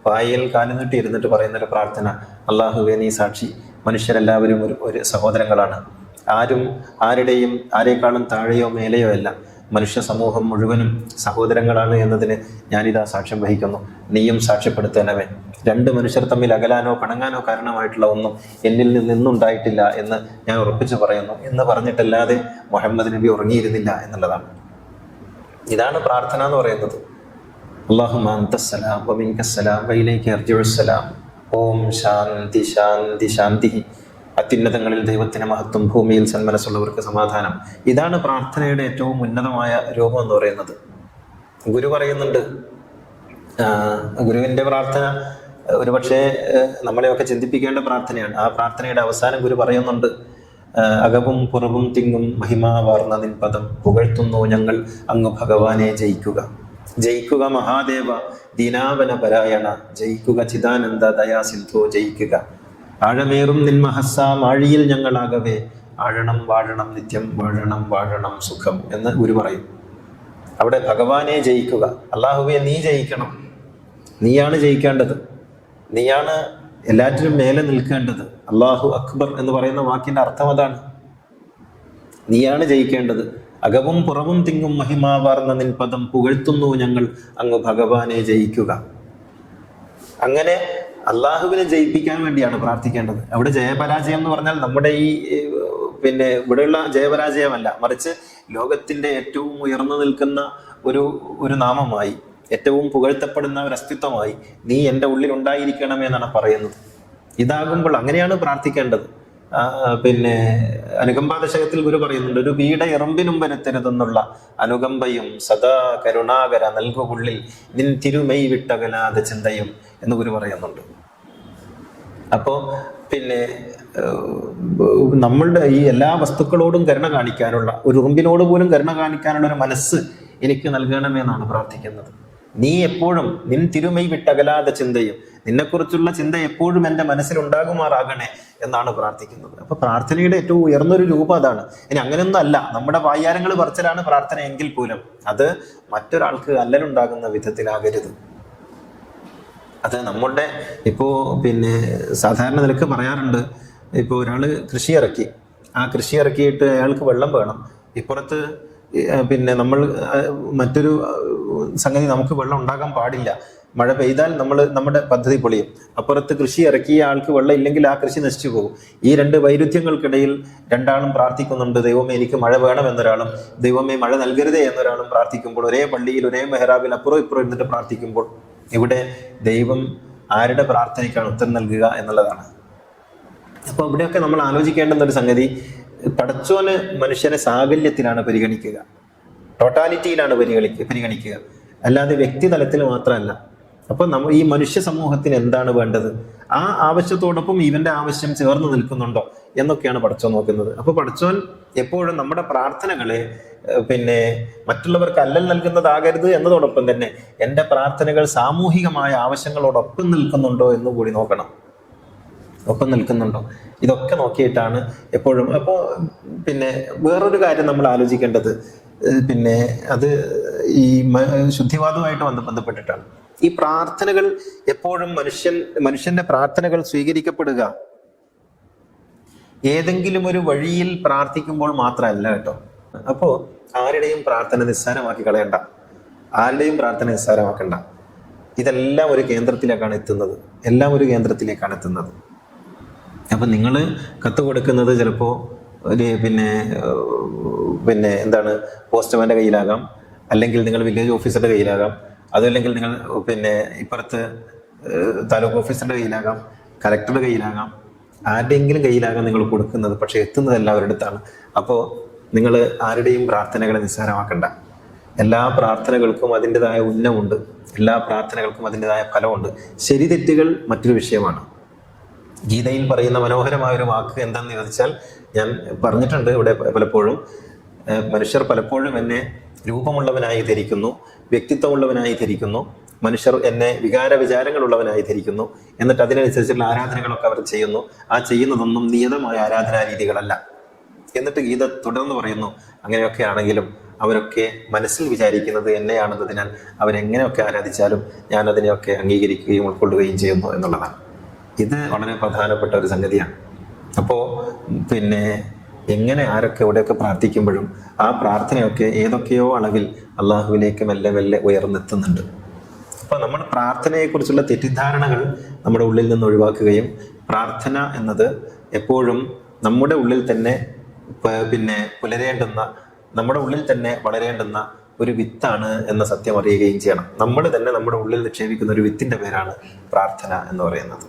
വായിൽ കാലുനീട്ടി ഇരുന്നിട്ട് പറയുന്നൊരു പ്രാർത്ഥന, അല്ലാഹുവേ നീ സാക്ഷി, മനുഷ്യരെല്ലാവരും ഒരു സഹോദരങ്ങളാണ്. ആരെക്കാളും താഴെയോ മേലെയോ അല്ല, മനുഷ്യ സമൂഹം മുഴുവനും സഹോദരങ്ങളാണ് എന്നതിന് ഞാനിതാ സാക്ഷ്യം വഹിക്കുന്നു. നീയും സാക്ഷ്യപ്പെടുത്തേണമേ. 2 മനുഷ്യർ തമ്മിൽ അകലാനോ പിണങ്ങാനോ കാരണമായിട്ടുള്ള ഒന്നും എന്നിൽ നിന്നുണ്ടായിട്ടില്ല എന്ന് ഞാൻ ഉറപ്പിച്ചു പറയുന്നു എന്ന് പറഞ്ഞിട്ടല്ലാതെ മുഹമ്മദ് നബി ഉറങ്ങിയിരുന്നില്ല എന്നുള്ളതാണ്. ഇതാണ് പ്രാർത്ഥന എന്ന് പറയുന്നത്. അല്ലാഹുമ്മ അൻതസ്സലാം വമിൻകസ്സലാം വഇലൈക അർജിഉസ്സലാം. ഓം ശാന്തി ശാന്തി ശാന്തി. അത്യുന്നതങ്ങളിൽ ദൈവത്തിന് മഹത്വം, ഭൂമിയിൽ സന്മനസ്സുള്ളവർക്ക് സമാധാനം. ഇതാണ് പ്രാർത്ഥനയുടെ ഏറ്റവും ഉന്നതമായ രൂപം എന്ന് പറയുന്നത്. ഗുരു പറയുന്നുണ്ട്, ഗുരുവിന്റെ പ്രാർത്ഥന ഒരുപക്ഷെ നമ്മളെയൊക്കെ ചിന്തിപ്പിക്കേണ്ട പ്രാർത്ഥനയാണ്. ആ പ്രാർത്ഥനയുടെ അവസാനം ഗുരു പറയുന്നുണ്ട്, അകവും പുറവും തിങ്ങും മഹിമാവാർന്ന നിൻ പദം പുകഴ്ത്തുന്നു ഞങ്ങൾ അങ്ങ് ഭഗവാനെ. ജയിക്കുക മഹാദേവ ദീനാവന പരായണ, ജയിക്കുക ചിദാനന്ദ ദയാസിന്ധോ, ജയിക്കുക ആഴമേറും നിൻ മഹസ്സാം ആഴിയിൽ ഞങ്ങളാകവേ, ആഴണം വാഴണം നിത്യം വാഴണം വാഴണം സുഖം എന്ന് ഗുരു പറയും. അവിടെ ഭഗവാനെ ജയിക്കുക, അല്ലാഹുവേ നീ ജയിക്കണം, നീയാണ് ജയിക്കേണ്ടത്, നീയാണ് എല്ലാറ്റിനും മേലെ നിൽക്കേണ്ടത്. അല്ലാഹു അക്ബർ എന്ന് പറയുന്ന വാക്കിന്റെ അർത്ഥം അതാണ്. നീയാണ് ജയിക്കേണ്ടത്. അകവും പുറവും തിങ്ങും മഹിമാവാർന്ന നിൻ പദം പുകഴ്ത്തുന്നു ഞങ്ങൾ അങ്ങ് ഭഗവാനെ. ജയിക്കുക. അങ്ങനെ അള്ളാഹുവിനെ ജയിപ്പിക്കാൻ വേണ്ടിയാണ് പ്രാർത്ഥിക്കേണ്ടത്. അവിടെ ജയപരാജയം എന്ന് പറഞ്ഞാൽ നമ്മുടെ ഈ ഇവിടെയുള്ള ജയപരാജയമല്ല, മറിച്ച് ലോകത്തിന്റെ ഏറ്റവും ഉയർന്നു നിൽക്കുന്ന ഒരു നാമമായി, ഏറ്റവും പുകഴ്ത്തപ്പെടുന്ന ഒരു അസ്തിത്വമായി നീ എൻ്റെ ഉള്ളിൽ ഉണ്ടായിരിക്കണമെന്നാണ് പറയുന്നത്. ഇതാകുമ്പോൾ അങ്ങനെയാണ് പ്രാർത്ഥിക്കേണ്ടത്. അനുകമ്പാദശകത്തിൽ ഗുരു പറയുന്നുണ്ട്, ഒരു വീട എറുമ്പിനും വരുത്തരുതെന്നുള്ള അനുകമ്പയും സദാ കരുണാകര നൽകുള്ളിൽ നിൻ തിരുമൈ വിട്ടകലാതെ ചിന്തയും എന്ന് ഗുരു പറയുന്നുണ്ട്. അപ്പോ പിന്നെ നമ്മളുടെ ഈ എല്ലാ വസ്തുക്കളോടും കരുണ കാണിക്കാനുള്ള, ഒരു ഉറുമ്പിനോട് പോലും കരുണ കാണിക്കാനുള്ള ഒരു മനസ്സ് എനിക്ക് നൽകണമെന്നാണ് പ്രാർത്ഥിക്കുന്നത്. നീ എപ്പോഴും നിൻ തിരുമൈ വിട്ടകലാതെ ചിന്തയും, നിന്നെക്കുറിച്ചുള്ള ചിന്ത എപ്പോഴും എൻ്റെ മനസ്സിലുണ്ടാകുമാറാകണേ എന്നാണ് പ്രാർത്ഥിക്കുന്നത്. അപ്പൊ പ്രാർത്ഥനയുടെ ഏറ്റവും ഉയർന്നൊരു രൂപം അതാണ്. ഇനി അങ്ങനെയൊന്നും അല്ല, നമ്മുടെ വായാരങ്ങൾ പറച്ചിലാണ് പ്രാർത്ഥന എങ്കിൽ പോലും അത് മറ്റൊരാൾക്ക് അല്ലലുണ്ടാകുന്ന വിധത്തിലാകരുത്. അത് നമ്മളുടെ ഇപ്പോ പിന്നെ സാധാരണ നിലക്ക് പറയാറുണ്ട്, ഇപ്പോൾ ഒരാള് കൃഷി ഇറക്കി, ആ കൃഷി ഇറക്കിയിട്ട് അയാൾക്ക് വെള്ളം വേണം, ഇപ്പുറത്ത് പിന്നെ നമ്മൾ മറ്റൊരു സംഗതി, നമുക്ക് വെള്ളം ഉണ്ടാകാൻ പാടില്ല, മഴ പെയ്താൽ നമ്മുടെ പദ്ധതി പൊളിയും, അപ്പുറത്ത് കൃഷി ഇറക്കിയ ആൾക്ക് വെള്ളം ഇല്ലെങ്കിൽ ആ കൃഷി നശിച്ചു പോകും. ഈ രണ്ട് വൈരുദ്ധ്യങ്ങൾക്കിടയിൽ രണ്ടാളും പ്രാർത്ഥിക്കുന്നുണ്ട്, ദൈവമേ എനിക്ക് മഴ വേണം എന്നൊരാളും, ദൈവമേ മഴ നൽകരുതേ എന്നൊരാളും പ്രാർത്ഥിക്കുമ്പോൾ, ഒരേ പള്ളിയിൽ ഒരേ മെഹ്റാബിൽ അപ്പുറം ഇപ്പുറം ഇരുന്നിട്ട് പ്രാർത്ഥിക്കുമ്പോൾ ഇവിടെ ദൈവം ആരുടെ പ്രാർത്ഥനയ്ക്കാണ് ഉത്തരം നൽകുക എന്നുള്ളതാണ്. അപ്പൊ ഇവിടെയൊക്കെ നമ്മൾ ആലോചിക്കേണ്ടുന്ന ഒരു സംഗതി, പടച്ചോന് മനുഷ്യനെ സാകല്യത്തിലാണ് പരിഗണിക്കുക, ടോട്ടാലിറ്റിയിലാണ് പരിഗണിക്കുക, അല്ലാതെ വ്യക്തിതലത്തിൽ മാത്രമല്ല. അപ്പൊ ഈ മനുഷ്യ സമൂഹത്തിന് എന്താണ് വേണ്ടത്, ആ ആവശ്യത്തോടൊപ്പം ഇവന്റെ ആവശ്യം ചേർന്ന് നിൽക്കുന്നുണ്ടോ എന്നൊക്കെയാണ് പടച്ചോൻ നോക്കുന്നത്. അപ്പൊ പടച്ചോൻ എപ്പോഴും നമ്മുടെ പ്രാർത്ഥനകളെ പിന്നെ മറ്റുള്ളവർക്ക് അല്ലൽ നൽകുന്നതാകരുത് എന്നതോടൊപ്പം തന്നെ എൻ്റെ പ്രാർത്ഥനകൾ സാമൂഹികമായ ആവശ്യങ്ങളോടൊപ്പം നിൽക്കുന്നുണ്ടോ എന്നുകൂടി നോക്കണം, ഒപ്പം നിൽക്കുന്നുണ്ടോ, ഇതൊക്കെ നോക്കിയിട്ടാണ് എപ്പോഴും. അപ്പോൾ പിന്നെ വേറൊരു കാര്യം നമ്മൾ ആലോചിക്കേണ്ടത്, പിന്നെ അത് ഈ ശുദ്ധിവാദവുമായിട്ട് ബന്ധപ്പെട്ടിട്ടാണ്. ഈ പ്രാർത്ഥനകൾ എപ്പോഴും മനുഷ്യന്റെ പ്രാർത്ഥനകൾ സ്വീകരിക്കപ്പെടുക ഏതെങ്കിലും ഒരു വഴിയിൽ പ്രാർത്ഥിക്കുമ്പോൾ മാത്രമല്ല കേട്ടോ. അപ്പോ ആരുടെയും പ്രാർത്ഥന നിസ്സാരമാക്കി കളയണ്ട, ആരുടെയും പ്രാർത്ഥന നിസ്സാരമാക്കണ്ട. ഇതെല്ലാം ഒരു കേന്ദ്രത്തിലേക്കാണ് എത്തുന്നത്, എല്ലാം ഒരു കേന്ദ്രത്തിലേക്കാണ് എത്തുന്നത്. അപ്പൊ നിങ്ങൾ കത്ത് കൊടുക്കുന്നത് ചിലപ്പോ ഒരു പിന്നെ എന്താണ് പോസ്റ്റ്മാന്റെ കയ്യിലാകാം, അല്ലെങ്കിൽ നിങ്ങൾ വില്ലേജ് ഓഫീസറുടെ കയ്യിലാകാം, അതല്ലെങ്കിൽ നിങ്ങൾ പിന്നെ ഇപ്പുറത്ത് താലൂക്ക് ഓഫീസറുടെ കയ്യിലാകാം, കലക്ടറുടെ കയ്യിലാകാം, ആരുടെയെങ്കിലും കയ്യിലാകാം നിങ്ങൾ കൊടുക്കുന്നത്. പക്ഷെ എത്തുന്നത് എല്ലാവരുടെ അടുത്താണ്. അപ്പോൾ നിങ്ങൾ ആരുടെയും പ്രാർത്ഥനകളെ നിസ്സാരമാക്കണ്ട. എല്ലാ പ്രാർത്ഥനകൾക്കും അതിൻ്റെതായ ഉന്നമുണ്ട്, എല്ലാ പ്രാർത്ഥനകൾക്കും അതിൻ്റെതായ ഫലമുണ്ട്. ശരി തെറ്റുകൾ മറ്റൊരു വിഷയമാണ്. ഗീതയിൽ പറയുന്ന മനോഹരമായ ഒരു വാക്ക് എന്താണെന്ന് ചോദിച്ചാൽ, ഞാൻ പറഞ്ഞിട്ടുണ്ട് ഇവിടെ പലപ്പോഴും, മനുഷ്യർ പലപ്പോഴും എന്നെ രൂപമുള്ളവനായി ധരിക്കുന്നു, വ്യക്തിത്വമുള്ളവനായി ധരിക്കുന്നു, മനുഷ്യർ എന്നെ വിചാരങ്ങളുള്ളവനായി ധരിക്കുന്നു, എന്നിട്ട് അതിനനുസരിച്ചുള്ള ആരാധനകളൊക്കെ അവർ ചെയ്യുന്നു. ആ ചെയ്യുന്നതൊന്നും നിയതമായ ആരാധനാ രീതികളല്ല. എന്നിട്ട് ഗീത തുടർന്ന് പറയുന്നു, അങ്ങനെയൊക്കെ ആണെങ്കിലും അവരൊക്കെ മനസ്സിൽ വിചാരിക്കുന്നത് എന്നെയാണെന്നതിനാൽ അവരെങ്ങനെയൊക്കെ ആരാധിച്ചാലും ഞാൻ അതിനെയൊക്കെ അംഗീകരിക്കുകയും ഉൾക്കൊള്ളുകയും ചെയ്യുന്നു എന്നുള്ളതാണ്. ഇത് വളരെ പ്രധാനപ്പെട്ട ഒരു സംഗതിയാണ്. അപ്പോൾ പിന്നെ എങ്ങനെ ആരൊക്കെ എവിടെയൊക്കെ പ്രാർത്ഥിക്കുമ്പോഴും ആ പ്രാർത്ഥനയൊക്കെ ഏതൊക്കെയോ അളവിൽ അള്ളാഹുവിലേക്ക് മെല്ലെ മെല്ലെ ഉയർന്നെത്തുന്നുണ്ട്. അപ്പൊ നമ്മൾ പ്രാർത്ഥനയെക്കുറിച്ചുള്ള തെറ്റിദ്ധാരണകൾ നമ്മുടെ ഉള്ളിൽ നിന്ന് ഒഴിവാക്കുകയും, പ്രാർത്ഥന എന്നത് എപ്പോഴും നമ്മുടെ ഉള്ളിൽ തന്നെ പിന്നെ പുലരേണ്ടുന്ന, നമ്മുടെ ഉള്ളിൽ തന്നെ വളരേണ്ടുന്ന ഒരു വിത്താണ് എന്ന സത്യം അറിയുകയും ചെയ്യണം. നമ്മൾ തന്നെ നമ്മുടെ ഉള്ളിൽ നിക്ഷേപിക്കുന്ന ഒരു വിത്തിന്റെ പേരാണ് പ്രാർത്ഥന എന്ന് പറയുന്നത്.